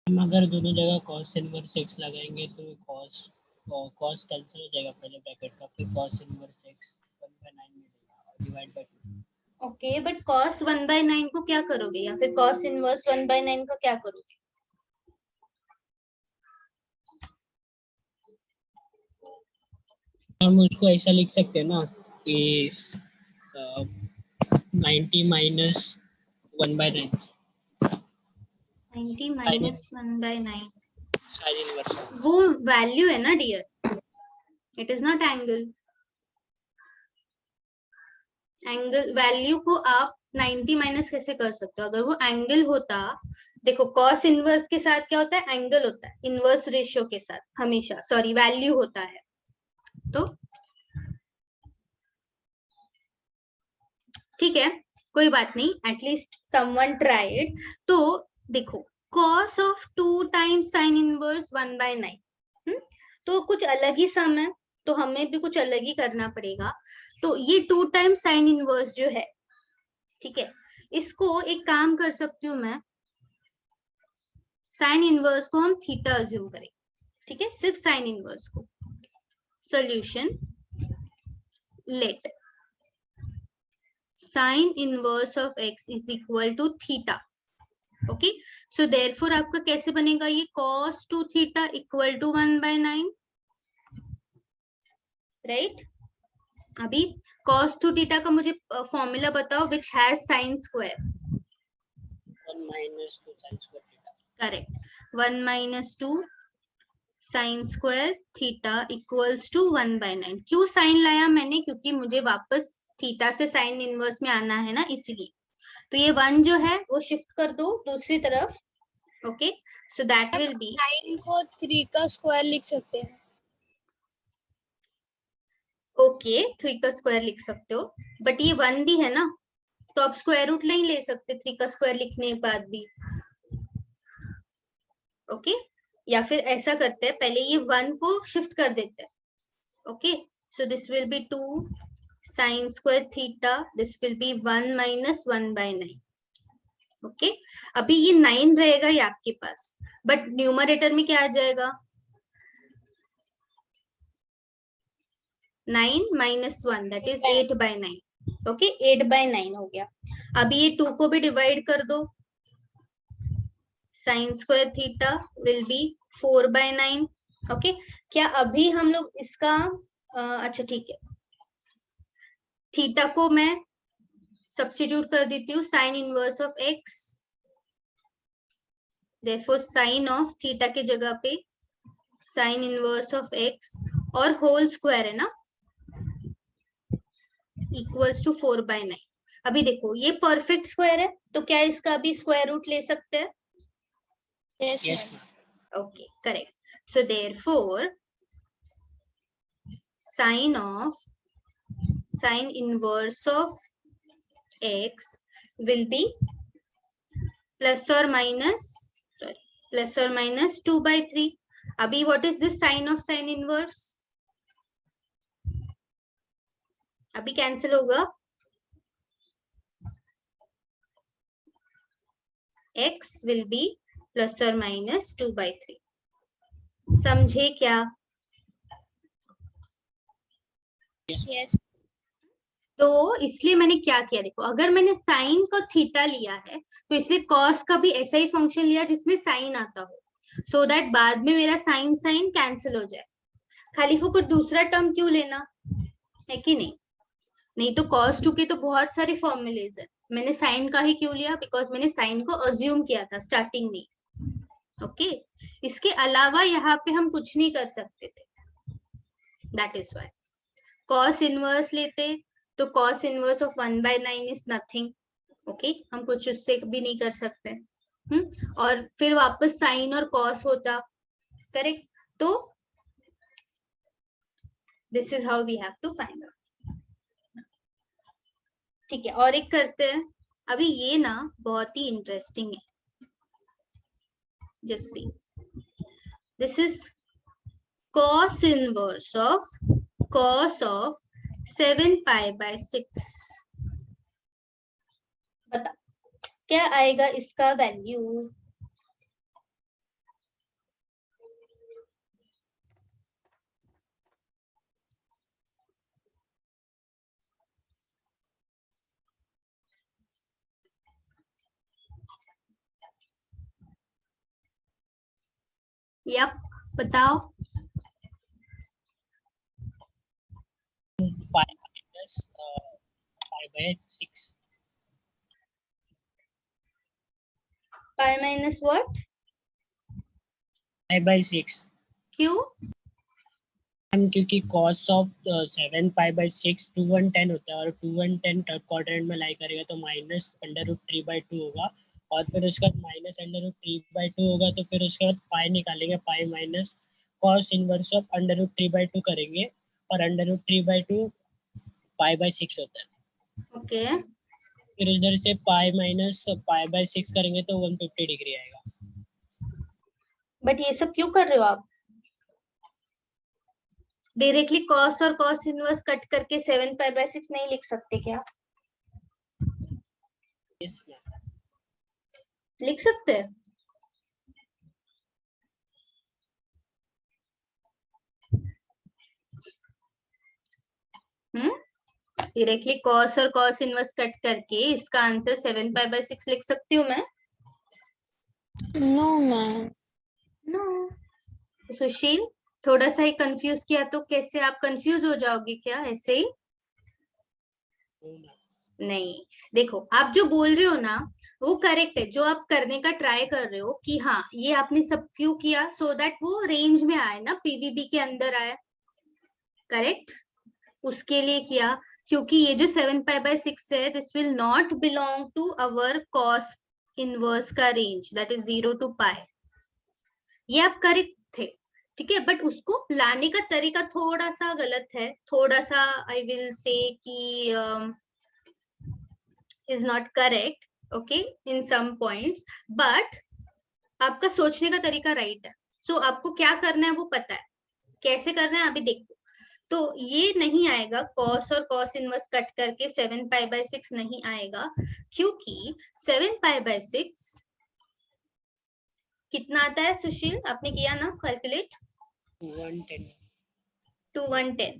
हम अगर दोनों जगह cos इनवर्स x लगाएंगे तो cos कैंसिल हो जाएगा पहले ब्रैकेट का, फिर cos इनवर्स x 1/9 मिलेगा और divide by 2। Okay, but cos 1/9 को क्या करोगे, या फिर cos इनवर्स 1/9 का क्या करोगे? हम उसको ऐसा लिख सकते हैं ना कि 90 माइनस 1/9 90 माइनस 1/9 साइन इनवर्स। वो वैल्यू है ना dear, it is not angle. Angle value को आप 90 माइनस कैसे कर सकते हो? अगर वो एंगल होता, देखो कॉस इनवर्स के साथ क्या होता है? एंगल होता है, इनवर्स रेशियो के साथ हमेशा, सॉरी, वैल्यू होता है। तो ठीक है, कोई बात नहीं, एटलीस्ट समवन ट्राइड। तो देखो, cos of 2 times sine inverse 1/9, तो कुछ अलग ही सम है, तो हमें भी कुछ अलग ही करना पड़ेगा। तो ये 2 times साइन इनवर्स जो है, ठीक है, इसको एक काम कर सकती हूँ मैं, साइन इनवर्स को हम थीटा अज्यूम करें, ठीक है, सिर्फ साइन इनवर्स को। Solution, let sin inverse of x is equal to theta. Okay, so therefore आपका कैसे बनेगा ये cos 2 theta equal to 1/9, right? अभी cos 2 थीटा का मुझे फॉर्मूला बताओ which has sin square. 1 minus 2 sin square theta. Correct, 1 minus 2 sin square theta equals to 1/9. क्यों sign लाया मैंने? क्योंकि मुझे वापस थीटा से साइन इनवर्स में आना है ना, इसलिए. तो ये 1 जो है वो शिफ्ट कर दो दूसरी तरफ. Okay, so that will be, 9 को 3 का स्क्वायर लिख सकते हैं. ओके 3 का स्क्वायर लिख सकते हो, बट ये 1 भी है ना, तो आप स्क्वायर रूट नहीं ले सकते 3 का स्क्वायर लिखने के बाद भी. ओके, या फिर ऐसा करते हैं, पहले ये 1 को शिफ्ट कर देते हैं. Okay, so this will B 2 sin square theta, this will B 1 minus 1/9. Okay, अभी ये 9 रहेगा ये आपके पास, बट न्यूमरेटर में क्या आ जाएगा? 9 minus 1 that is 8/9. ओके, 8/9 हो गया. अभी ये 2 को भी डिवाइड कर दो, sin square theta will be 4/9. Okay, क्या अभी हम लोग इसका अच्छा ठीक है, थीटा को मैं सब्स्टिट्यूट कर देती हूँ sign inverse of x, therefore sign of theta के जगह पे साइन इनवर्स ऑफ एक्स और होल स्क्वायर है ना, इक्वल्स टू 4/9. अभी देखो ये परफेक्ट स्क्वायर है, तो क्या इसका अभी स्क्वायर रूट ले सकते हैं? Yes, Yes, ma'am. Okay, correct. So therefore sine inverse of x will be plus or minus 2/3. अभी what is this sign of sine inverse? अभी कैंसिल होगा, x will be plus or minus 2/3. समझे क्या? Yes. तो इसलिए मैंने क्या किया, देखो अगर मैंने साइन को थीटा लिया है तो इसलिए कॉस का भी ऐसा ही फंक्शन लिया जिसमें साइन आता हो, सो दैट बाद में मेरा साइन साइन कैंसिल हो जाए. खाली फो कुछ दूसरा टर्म क्यों लेना है कि नहीं? नहीं तो cos 2 के तो बहुत सारे फॉर्मूलेज है, मैंने साइन का ही क्यों लिया? बिकॉज मैंने साइन को अज्यूम किया था स्टार्टिंग में. ओके, इसके अलावा यहाँ पे हम कुछ नहीं कर सकते थे, that is why. cos inverse लेते तो cos inverse of 1/9 is nothing. Okay, हम कुछ उससे भी नहीं कर सकते. और फिर वापस साइन और cos होता, करेक्ट? तो this is how we have to find out. ठीक है, और एक करते हैं. अभी ये ना बहुत ही इंटरेस्टिंग है. Just see, this is cos inverse of cos of 7π/6. बता क्या आएगा इसका वैल्यू? यप, बताओ. pi minus pi/6. Pi minus what? pi/6. क्यों? क्योंकि cos ऑफ 7π/6 2 1 10 होता है, और 2 1 10 थर्ड क्वाड्रेंट में लाई करेगा तो -√3/2 होगा, और फिर उसके बाद -√3/2 होगा, तो फिर उसके बाद पाई निकालेंगे, पाई माइनस cos इनवर्स ऑफ √3/2 करेंगे, और √3/2 pi/6 होता है. ओके, फिर उधर से पाई माइनस pi/6 करेंगे तो 150 डिग्री आएगा. बट ये सब क्यों कर रहे हो आप? डायरेक्टली cos और cos इनवर्स कट करके 7π/6 नहीं लिख सकते क्या? Yes, ma'am. लिख सकते हैं. डायरेक्टली कॉस और कॉस इनवर्स कट करके इसका आंसर 7π/6 लिख सकती हूँ मैं? No, ma'am. नो। सुशील, थोड़ा सा ही कंफ्यूज किया तो कैसे आप कंफ्यूज हो जाओगे क्या ऐसे ही? नहीं, देखो आप जो बोल रहे हो ना वो करेक्ट है, जो आप करने का ट्राई कर रहे हो कि हाँ ये आपने सब क्यों किया, सो दैट वो रेंज में आए ना, पीवीबी के अंदर आए, करेक्ट, उसके लिए किया। क्योंकि ये जो 7π/6 है, this will not belong to our cos inverse का रेंज, दैट इज 0 to π। ये आप करेक्ट थे, ठीक है, बट उसको लाने का तरीका थोड़ा सा गलत है, थोड़ा सा आई विल से कि is not correct, okay, in some points, but आपका सोचने का तरीका राइट है। सो आपको क्या करना है वो पता है, कैसे करना है अभी देखो। तो ये नहीं आएगा, कॉस और कॉस इनवर्स कट करके 7π/6 नहीं आएगा, क्योंकि 7π/6 कितना आता है सुशील, आपने किया ना कैलकुलेट? 2110,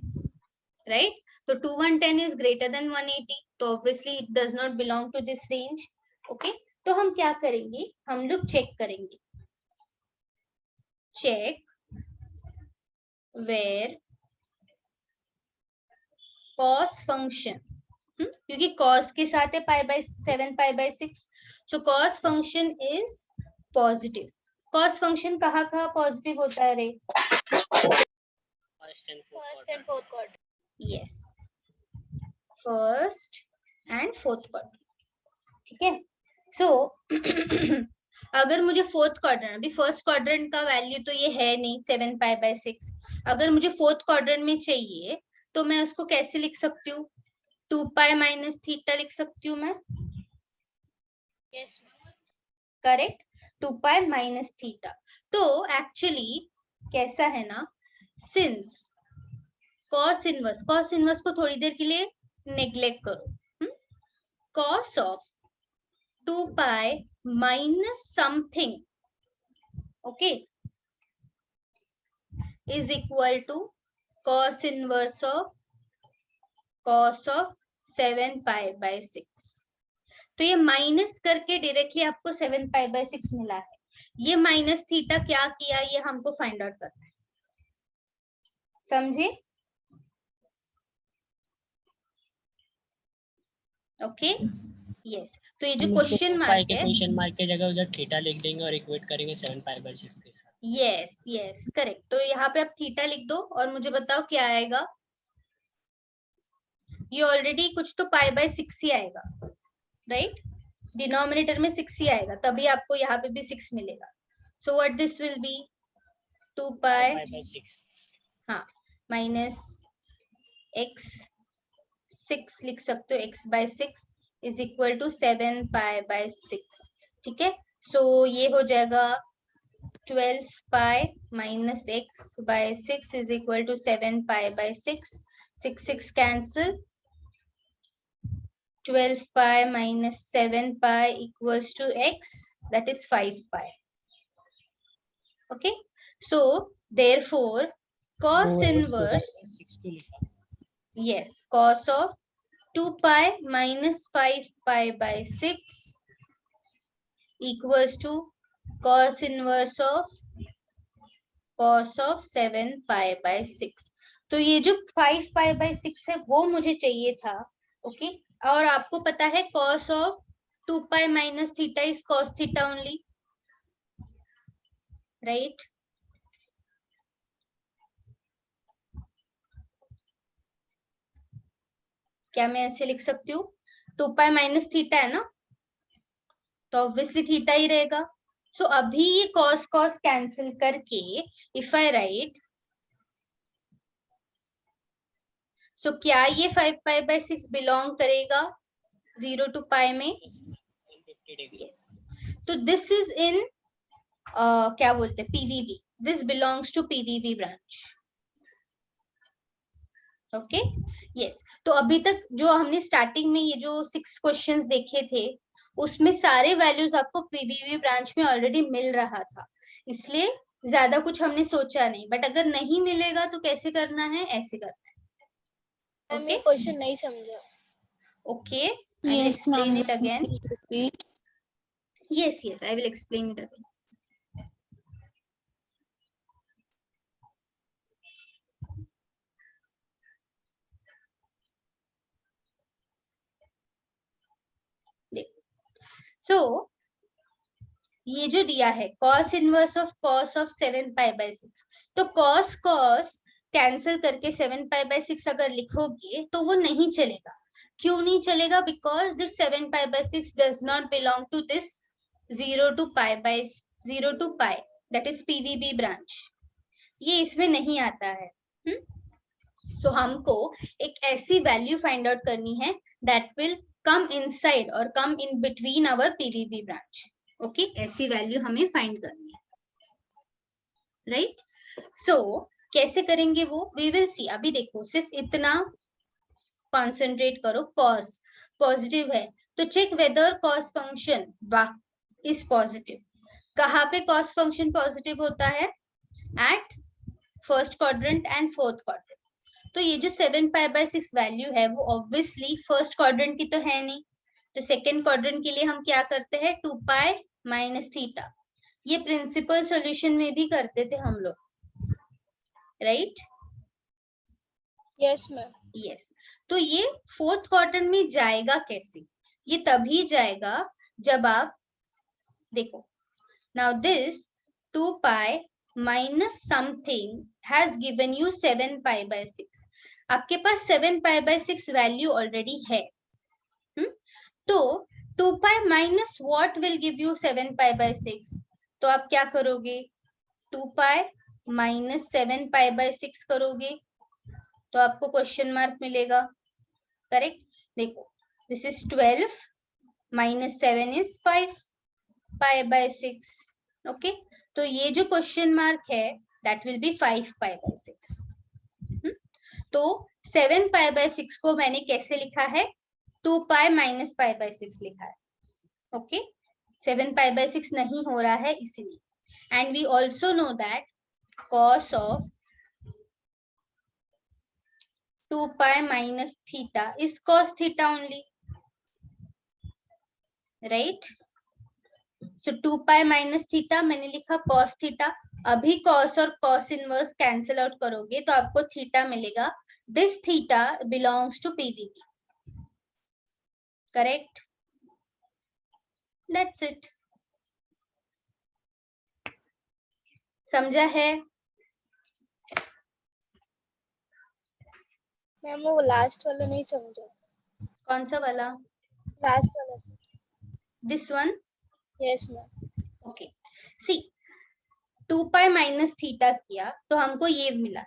राइट? तो 2110 is greater than 180, तो obviously it does not belong to this range, okay? तो हम क्या करेंगे, हम लोग चेक करेंगे, check where cos function, क्योंकि cos के साथ है 7π/6, so cos function is positive। cos function कहाँ पॉजिटिव होता है रे? First and fourth quadrant. Yes, first and fourth quadrant, ठीक है। सो अगर मुझे फोर्थ क्वाड्रेंट, अभी फर्स्ट क्वाड्रेंट का वैल्यू तो ये है नहीं 7π/6, अगर मुझे फोर्थ क्वाड्रेंट में चाहिए तो मैं उसको कैसे लिख सकती हूँ? 2π - θ लिख सकती हूँ मैं, यस करेक्ट, 2π - θ। तो एक्चुअली कैसा है ना, सिंस कॉस इनवर्स को थोड़ी देर के लिए नेग्लेक्ट करो, cos of 2π minus something, okay, is equal to cos inverse of 7π/6। तो ये माइनस करके डायरेक्टली आपको 7π/6 मिला है। ये माइनस थीटा क्या किया ये हमको फाइंड आउट करना है, समझे? Okay, yes. तो ये जो क्वेश्चन मार्क है, क्वेश्चन मार्क की जगह उधर थीटा लिख देंगे और इक्वेट करेंगे 7π/6 के साथ। Yes yes correct. तो यहाँ पे आप थीटा लिख दो और मुझे बताओ क्या आएगा। ये ऑलरेडी कुछ तो π/6 ही आएगा, राइट? डिनोमिनेटर में 6 ही आएगा, तभी आपको यहाँ पे भी 6 मिलेगा। So what this will be 2π/6, हाँ, माइनस x 6 लिख सकते हो, x/6 इज इक्वल टू 7π/6, ठीक है। सो ये हो जाएगा 12π - x/6 is equal to 7π/6, 6 cancel, 12π - 7π equals to x, that is 5π, okay? So therefore cos inverse, yes, cos of 2π - 5π/6 equals to cos inverse of 7π/6। तो ये जो 5π/6 है वो मुझे चाहिए था, ओके? और आपको पता है cos of 2π - θ is cos θ only, right? क्या मैं ऐसे लिख सकती हूँ? 2π - θ है ना, तो ऑब्वियसली थीटा ही रहेगा। सो अभी ये cos कैंसिल करके इफ आई राइट, सो क्या ये 5π/6 बिलोंग करेगा 0 to π में? yes. तो दिस इज इन क्या बोलते हैं, PVB, this belongs to PVB branch, okay, yes. तो अभी तक जो हमने स्टार्टिंग में ये जो 6 क्वेश्चंस देखे थे उसमें सारे वैल्यूज आपको पीवीबी ब्रांच में ऑलरेडी मिल रहा था, इसलिए ज्यादा कुछ हमने सोचा नहीं। बट अगर नहीं मिलेगा तो कैसे करना है, ऐसे करना है, मैम ये क्वेश्चन नहीं समझा। Okay, I will explain it again. Yes, I will explain it again. So, ये जो दिया है cos inverse of cos of 7 pi by 6, तो cos कैंसिल करके 7 pi by 6 अगर लिखोगे तो वो नहीं चलेगा. क्यों नहीं चलेगा? Because this 7 pi by 6 does not belong to this 0 to pi by 0 to pi, that is PVB branch. ये इसमें नहीं आता है. So हमको एक ऐसी वैल्यू फाइंड आउट करनी है that will come inside or come in between our PVB branch. Okay, ऐसी वैल्यू हमें फाइंड करनी है. राइट, सो कैसे करेंगे वो वी विल सी. अभी देखो, सिर्फ इतना कॉन्सेंट्रेट करो. कॉस पॉजिटिव है तो check whether cos function is positive. कहाँ पे कॉस फंक्शन पॉजिटिव होता है? At first quadrant and fourth quadrant. तो ये जो 7 पाई बाय 6 वैल्यू है वो ऑब्वियसली फर्स्ट क्वाड्रेंट की तो है नहीं, तो सेकेंड क्वाड्रेंट के लिए हम क्या करते हैं? 2 पाई माइनस थीटा. ये प्रिंसिपल सॉल्यूशन में भी करते थे हम लोग, राइट? Yes ma'am. यस. तो ये फोर्थ क्वाड्रेंट में जाएगा कैसे? ये तभी जाएगा जब आप देखो, now this 2 pi minus something has given you 7 pi by 6. आपके पास 7 पाई बाय 6 वैल्यू ऑलरेडी है. तो 2 pi minus what will give you 7 pi by 6? तो आप क्या करोगे? 2 पाई माइनस 7 पाई बाय 6 करोगे तो आपको क्वेश्चन मार्क मिलेगा. करेक्ट. देखो, this is 12 minus 7 is 5 pi by 6. Okay, तो ये जो क्वेश्चन मार्क है that will be 5 pi by 6. तो 7 पाई बाय 6 को मैंने कैसे लिखा है? 2 पाई माइनस पाई बाय 6 लिखा है. ओके, 7 पाई बाय 6 नहीं हो रहा है इसीलिए. And we also know that cos of 2 pi minus theta is cos theta only, right? So 2 pi minus theta मैंने लिखा cos theta. अभी cos और cos inverse कैंसिल आउट करोगे तो आपको थीटा मिलेगा. This theta belongs to PVB. Correct? That's it. समझा है? मैम वो लास्ट वाला नहीं समझा. कौन सा वाला? लास्ट वाला. This one? Yes ma'am. Okay. See, 2 pi minus theta किया तो हमको ये मिला.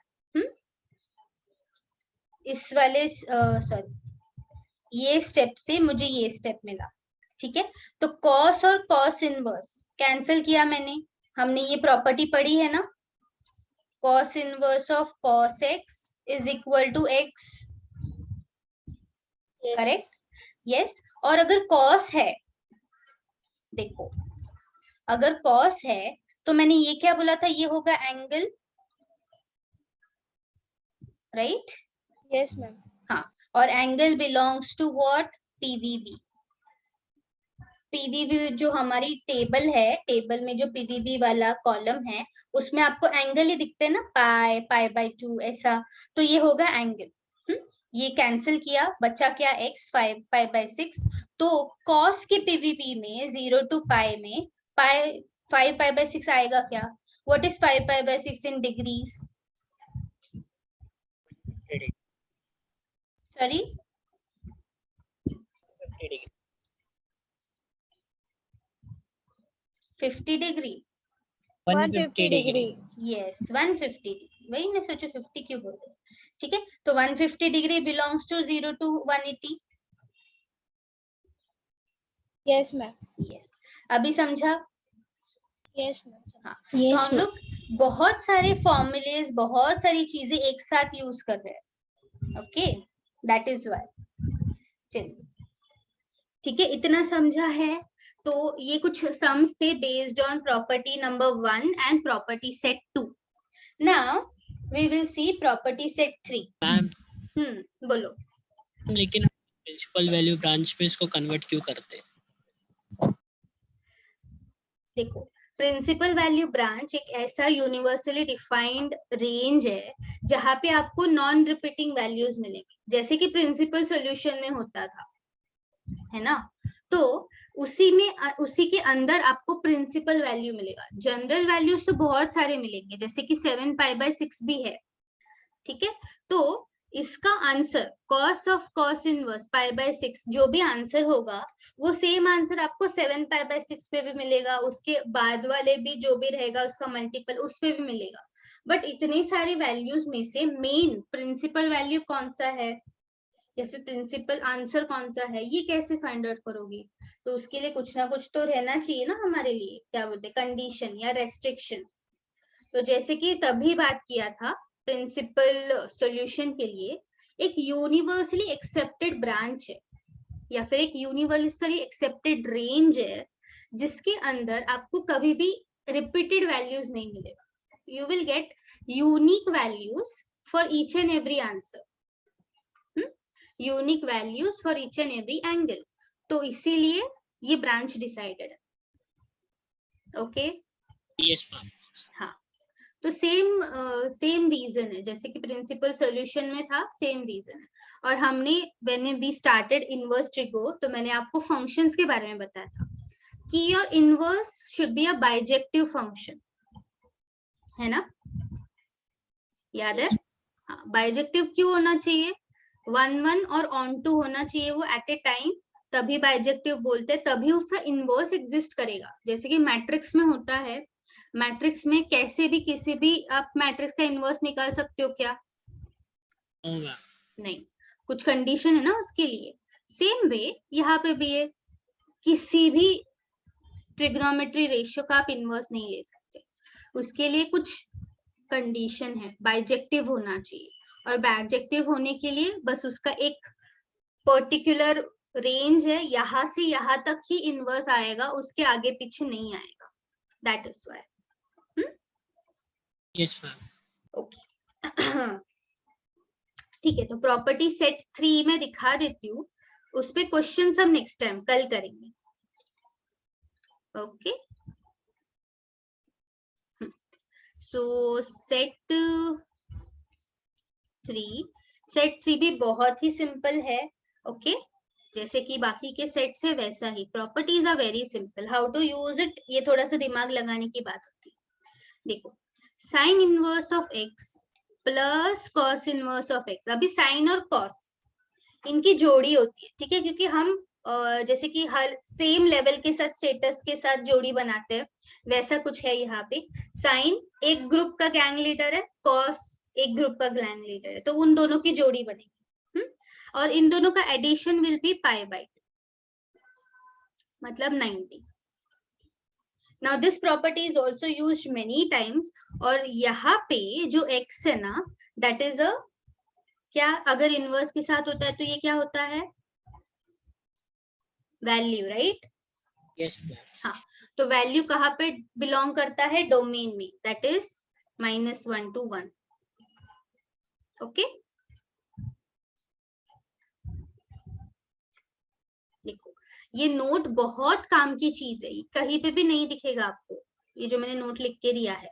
इस वाले सॉरी ये स्टेप से मुझे ये स्टेप मिला. ठीक है, तो cos और cos इनवर्स कैंसिल किया मैंने. हमने ये प्रॉपर्टी पढ़ी है ना, cos inverse of cos x is equal to x. Correct? Yes. और अगर cos है, देखो अगर cos है तो मैंने ये क्या बोला था? ये होगा एंगल, राइट? Yes ma'am. हाँ, और angle belongs to what? PVB. PVB जो हमारी टेबल है, टेबल में जो पीवीबी वाला कॉलम है उसमें आपको एंगल ही दिखते हैं ना, पाई, पाई बाय 2 ऐसा. तो ये होगा एंगल. ये कैंसिल किया, बचा क्या? x 5 pi by 6. तो cos के पीवीबी में 0 टू पाई में पाई 5 पाई बाय 6 आएगा क्या? What is 5 pi by 6 in degrees? Sorry, 50 degree. 150 degree. Yes, 150 degree. वही मैं सोचू 50 क्यों बोल रही. ठीक है, तो 150 degree belongs to 0 to 180. Yes ma'am. Yes. अभी समझा? Yes ma'am. हाँ, तो हम लोग बहुत सारे फॉर्मूलेज, बहुत सारी चीजें एक साथ यूज कर रहे हैं. Okay, that is why. चलिए, ठीक है, इतना समझा है. तो ये कुछ सम्स थे based on property number 1 and property set 2. Now we will see property set 3. Ma'am बोलो। लेकिन प्रिंसिपल वैल्यू ब्रांच पे इसको कन्वर्ट क्यों करते हैं? देखो, प्रिंसिपल वैल्यू ब्रांच एक ऐसा यूनिवर्सली डिफाइंड रेंज है जहां पे आपको नॉन रिपीटिंग वैल्यूज मिलेंगे, जैसे कि प्रिंसिपल सॉल्यूशन में होता था, है ना। तो उसी के अंदर आपको प्रिंसिपल वैल्यू मिलेगा। जनरल वैल्यूज तो बहुत सारे मिलेंगे, जैसे कि 7π/6 भी है, ठीक है। तो इसका answer cos of cos inverse π/6 जो भी आंसर होगा वो सेम आंसर आपको 7π/6 पे भी मिलेगा, उसके बाद वाले भी जो भी रहेगा उसका मल्टीपल उस पे भी मिलेगा। बट इतनी सारी वैल्यूज में से मेन प्रिंसिपल वैल्यू कौन सा है या फिर प्रिंसिपल आंसर कौन सा है, ये कैसे फाइंड आउट करोगे? तो उसके लिए कुछ ना कुछ तो रहना चाहिए ना हमारे लिए, क्या बोलते हैं, कंडीशन या रेस्ट्रिक्शन। तो जैसे कि तभी बात किया था, प्रिंसिपल सॉल्यूशन के लिए एक यूनिवर्सली एक्सेप्टेड ब्रांच है या फिर एक यूनिवर्सली एक्सेप्टेड रेंज है जिसके अंदर आपको कभी भी रिपीटेड वैल्यूज नहीं मिलेगा। You will get unique values for each and every answer, unique values for each and every angle. तो इसीलिए ये ब्रांच डिसाइडेड है। Okay, yes ma'am. हाँ, तो सेम रीजन है जैसे कि प्रिंसिपल सॉल्यूशन में था, सेम रीजन है। और हमने when we started inverse trigo तो मैंने आपको फंक्शंस के बारे में बताया था कि your inverse should be a bijective function, है ना, याद है? हाँ, बाइजेक्टिव क्यों होना चाहिए? 1 1 और ऑन टू होना चाहिए वो एट ए टाइम, तभी बाइजेक्टिव बोलते हैं, तभी उसका इनवर्स एग्जिस्ट करेगा। जैसे कि मैट्रिक्स में होता है, मैट्रिक्स में कैसे भी किसी भी आप मैट्रिक्स का इनवर्स निकाल सकते हो क्या? नहीं, कुछ कंडीशन है ना उसके लिए। सेम वे यहाँ पे भी है, किसी भी ट्रिग्नोमेट्री रेशियो का आप इनवर्स नहीं ले सकते, उसके लिए कुछ कंडीशन है, बाइजेक्टिव होना चाहिए। और बाइजेक्टिव होने के लिए बस उसका एक पर्टिकुलर रेंज है, यहाँ से यहाँ तक ही इनवर्स आएगा, उसके आगे पीछे नहीं आएगा। That is why. Yes ma'am. Okay, ठीक है। तो प्रॉपर्टी सेट 3 में दिखा देती हूँ, उस पे क्वेश्चन हम नेक्स्ट टाइम कल करेंगे। ओके, सो सेट 3 भी बहुत ही सिंपल है। ओके, जैसे कि बाकी के सेट्स है वैसा ही। Properties are very simple, how to use it ये थोड़ा सा दिमाग लगाने की बात होती है। देखो, sign inverse of x plus cos inverse of x. अभी साइन और कॉस इनकी जोड़ी होती है, ठीक है, क्योंकि हम जैसे कि हर सेम लेवल के साथ स्टेटस के साथ जोड़ी बनाते हैं, वैसा कुछ है यहाँ पे। साइन एक ग्रुप का गैंग लीडर है, कॉस एक ग्रुप का गैंग लीडर है, तो उन दोनों की जोड़ी बनेगी। और इन दोनों का एडिशन विल बी π/2, मतलब 90। Now this property is also used many times. और यहाँ पे जो x है ना, दैट इज अ क्या, अगर इनवर्स के साथ होता है तो ये क्या होता है? Value, right? Yes ma'am. हाँ, तो वैल्यू कहाँ पे बिलोंग करता है? डोमेन में, दैट इज -1 to 1। ओके, देखो ये नोट बहुत काम की चीज है, कहीं पे भी नहीं दिखेगा आपको। ये जो मैंने नोट लिख के दिया है,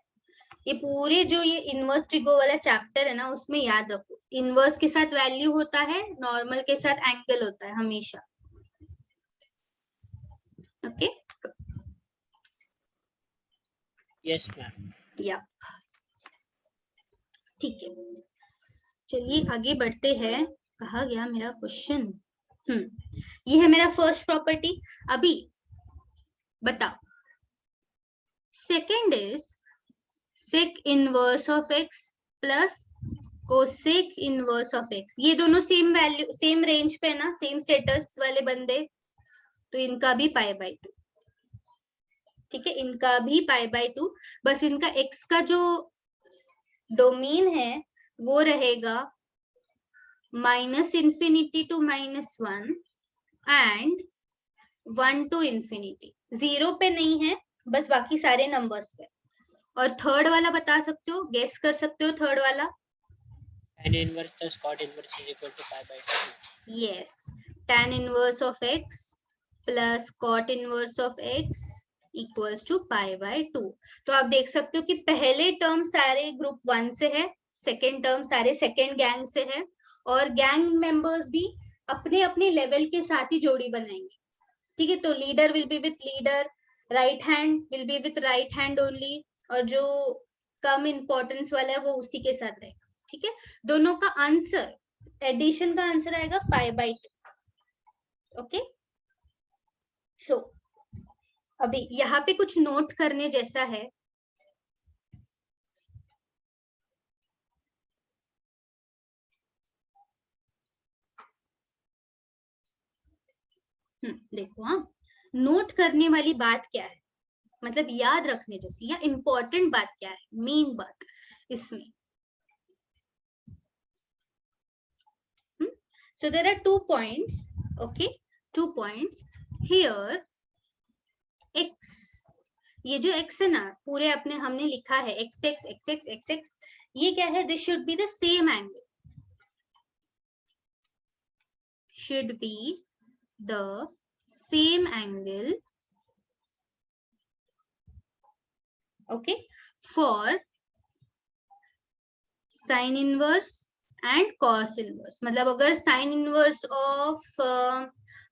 ये पूरे जो ये इनवर्स ट्रिगो वाला चैप्टर है ना, उसमें याद रखो, इनवर्स के साथ वैल्यू होता है, नॉर्मल के साथ एंगल होता है हमेशा। Okay, yes ma'am. या ठीक है, चलिए आगे बढ़ते हैं। कहा गया मेरा क्वेश्चन? ये है मेरा फर्स्ट प्रॉपर्टी। अभी बताओ, second is sec inverse of x plus cosec inverse of x. ये दोनों सेम वैल्यू सेम रेंज पे ना, सेम स्टेटस वाले बंदे, तो इनका भी π/2, ठीक है, इनका भी π/2। बस इनका x का जो डोमेन है वो रहेगा -∞ to -1 एंड 1 to ∞। 0 पे नहीं है, बस बाकी सारे नंबर्स पे। और थर्ड वाला बता सकते हो, गेस कर सकते हो थर्ड वाला? tan inverse plus cot inverse is equal to pi by 2. Yes, tan inverse of x plus cot inverse of x equals to pi by 2। तो आप देख सकते हो कि पहले टर्म सारे ग्रुप 1 से है, सेकेंड टर्म सारे सेकेंड गैंग से है, और गैंग मेंबर्स भी अपने अपने लेवल के साथ ही जोड़ी बनाएंगे। ठीक है, तो leader will be with leader, right hand will be with right hand only, और जो कम इम्पोर्टेंस वाला है वो उसी के साथ रहेगा। ठीक है, दोनों का आंसर, एडिशन का आंसर आएगा पाई बाय 2। ओके, सो अभी यहाँ पे कुछ नोट करने जैसा है। देखो, हाँ, नोट करने वाली बात क्या है, मतलब याद रखने जैसी या इम्पोर्टेंट बात क्या है, मेन बात इसमें। So there are 2 points, okay, 2 points here. x, ये जो x है ना, पूरे अपने हमने लिखा है x x x x x x, ये क्या है? This should be the same angle, should be the same angle, okay, for sin inverse and cos inverse. मतलब अगर साइन इनवर्स ऑफ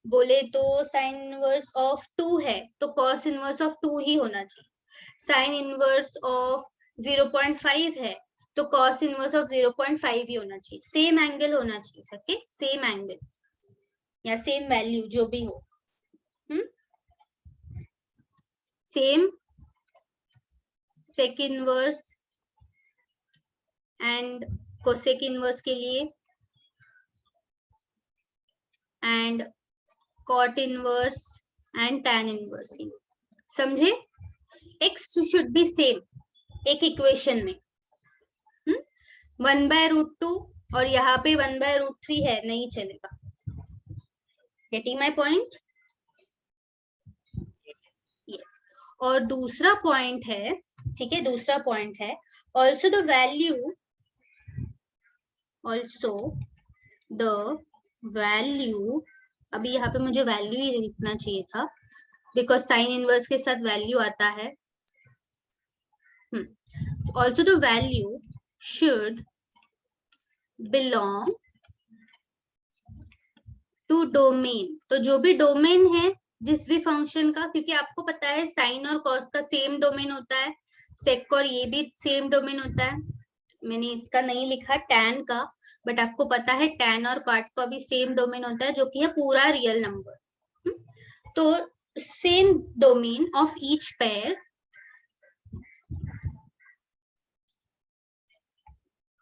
बोले तो साइन इनवर्स ऑफ 2 है तो cos इनवर्स ऑफ 2 ही होना चाहिए। साइन इनवर्स ऑफ 0.5 है तो cos इनवर्स ऑफ 0.5 ही होना चाहिए। सेम एंगल होना चाहिए सबके, सेम एंगल या सेम वैल्यू जो भी हो। Same sec inverse and cosec inverse के लिए and cot inverse and tan inverse के लिए, समझे? x शुड बी सेम एक इक्वेशन में। 1/√2 और यहाँ पे 1/√3 है, नहीं चलेगा। Getting my point? यस। और दूसरा पॉइंट है, ठीक है, दूसरा पॉइंट है also the value, also the value, अभी यहाँ पे मुझे वैल्यू ही लिखना चाहिए था बिकॉज साइन इनवर्स के साथ वैल्यू आता है। also the value should belong to domain। तो जो भी डोमेन है जिस भी फंक्शन का, क्योंकि आपको पता है साइन और कॉस का सेम डोमेन होता है, सेक और ये भी सेम डोमेन होता है। मैंने इसका नहीं लिखा टैन का, बट आपको पता है टैन और कॉट का भी सेम डोमेन होता है जो कि है पूरा रियल नंबर। तो same domain of each pair,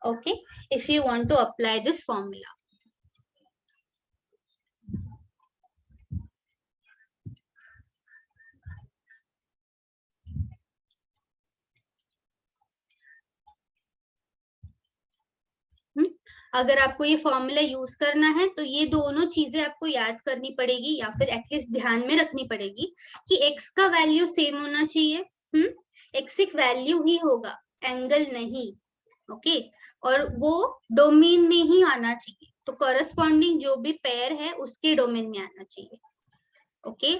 okay, if you want to apply this formula. अगर आपको ये फॉर्मूला यूज करना है तो ये दोनों चीजें आपको याद करनी पड़ेगी या फिर एटलीस्ट ध्यान में रखनी पड़ेगी कि x का वैल्यू सेम होना चाहिए। x एक वैल्यू ही होगा, एंगल नहीं, ओके, और वो डोमेन में ही आना चाहिए। तो कॉरेस्पॉन्डिंग जो भी पेयर है उसके डोमेन में आना चाहिए। Okay,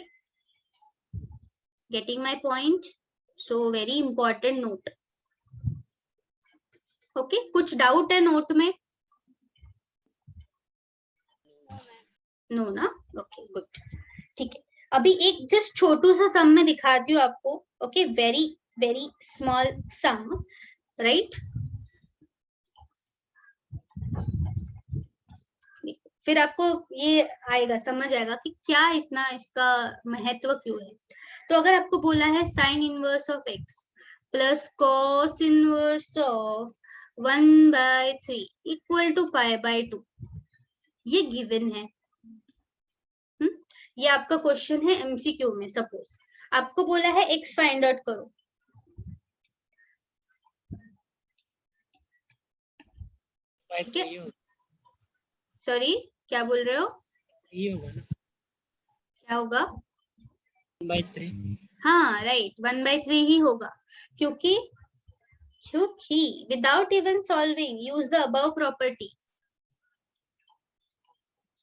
getting my point? So very important note. Okay, कुछ डाउट है नोट में? नो ना? ओके, गुड, ठीक है। अभी एक जस्ट छोटू सा सम में दिखाती हूँ आपको। ओके, वेरी वेरी स्मॉल सम, राइट? फिर आपको ये आएगा, समझ आएगा कि क्या इतना इसका महत्व क्यों है। तो अगर आपको बोला है sine inverse of x plus cos inverse of 1/3 equal to pi by 2, ये गिवन है। ये आपका क्वेश्चन है एमसीक्यू में। सपोज आपको बोला है एक्स फाइंड आउट करो, सॉरी क्या बोल रहे हो? ये होगा ना, क्या होगा? 1/3। हाँ राइट, 1/3 ही होगा, क्योंकि क्योंकि without even solving, use the above property.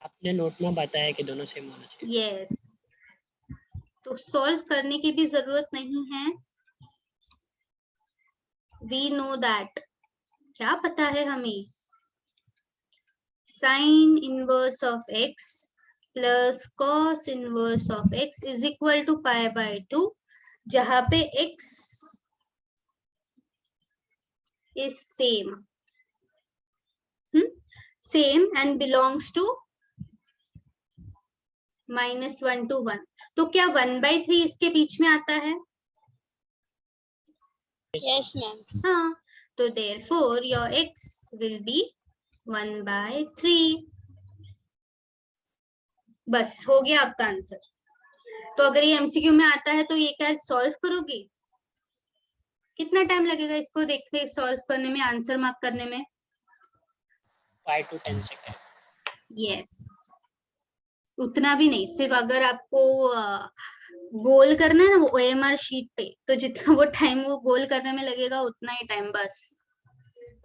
आपने नोट में बताया कि दोनों सेम होना चाहिए। Yes. तो सॉल्व करने की भी जरूरत नहीं है। We know that. क्या पता है हमें? Sin inverse of x plus cos inverse of x is equal to pi by 2, जहां पे x is same and belongs to -1 to 1. तो क्या 1/3 इसके बीच में आता है? Yes, ma'am. हाँ, तो therefore your x will be 1/3. बस हो गया आपका आंसर। तो अगर ये एमसीक्यू में आता है तो ये क्या सॉल्व करोगे? कितना टाइम लगेगा इसको देखते सॉल्व करने में, आंसर मार्क करने में? 5 to 10 सेकंड। यस, उतना भी नहीं, सिर्फ अगर आपको गोल करना है ना वो OMR शीट पे, तो जितना वो टाइम वो गोल करने में लगेगा उतना ही टाइम बस।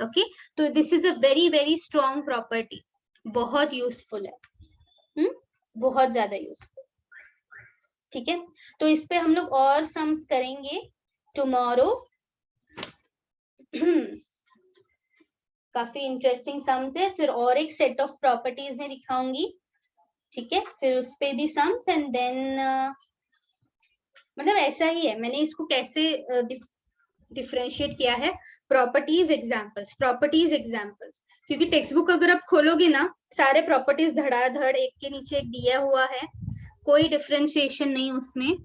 ओके, तो this is a very very strong property, बहुत यूजफुल है, बहुत ज्यादा यूजफुल। ठीक है, तो इस पे हम लोग और सम्स करेंगे टुमारो। काफी इंटरेस्टिंग सम्स है, फिर और एक सेट ऑफ प्रॉपर्टीज में दिखाऊंगी। ठीक है, फिर उस पे भी सम्स एंड देन मतलब ऐसा ही है, मैंने इसको कैसे डिफरेंशिएट किया है, प्रॉपर्टीज एग्जांपल्स, क्योंकि टेक्स्ट बुक अगर आप खोलोगे ना, सारे प्रॉपर्टीज धड़ाधड़ एक के नीचे एक दिया हुआ है, कोई डिफरेंशिएशन नहीं उसमें,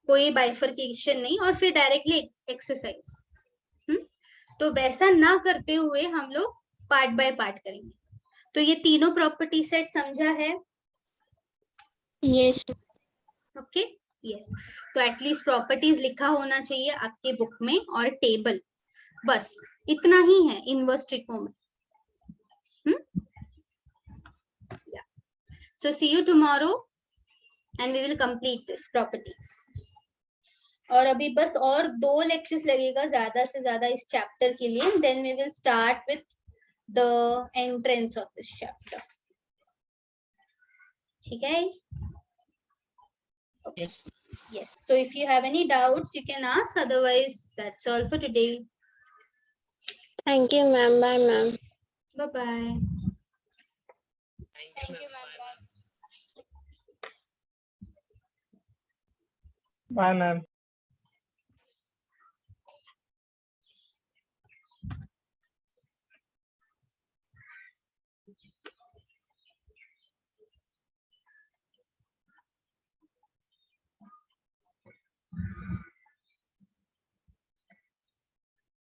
कोई बाइफर्केशन नहीं, और फिर डायरेक्टली एक्सरसाइज। तो वैसा ना करते हुए हम लोग पार्ट बाय पार्ट करेंगे। तो ये तीनों प्रॉपर्टी सेट समझा है? Yes. Okay, yes. तो एटलीस्ट प्रॉपर्टीज लिखा होना चाहिए आपके बुक में, और टेबल, बस इतना ही है इनवर्स ट्रिको में। So see you tomorrow and we will complete this properties. और अभी बस और 2 लेक्चर्स लगेगा ज्यादा से ज्यादा इस चैप्टर के लिए, then we will start with the entrance of this chapter. ठीक है? Okay. Yes. So if you have any doubts, you can ask. Otherwise, that's all for today. Thank you, ma'am. Bye, ma'am. Bye-bye. Thank you, ma'am. Bye. Bye, ma'am.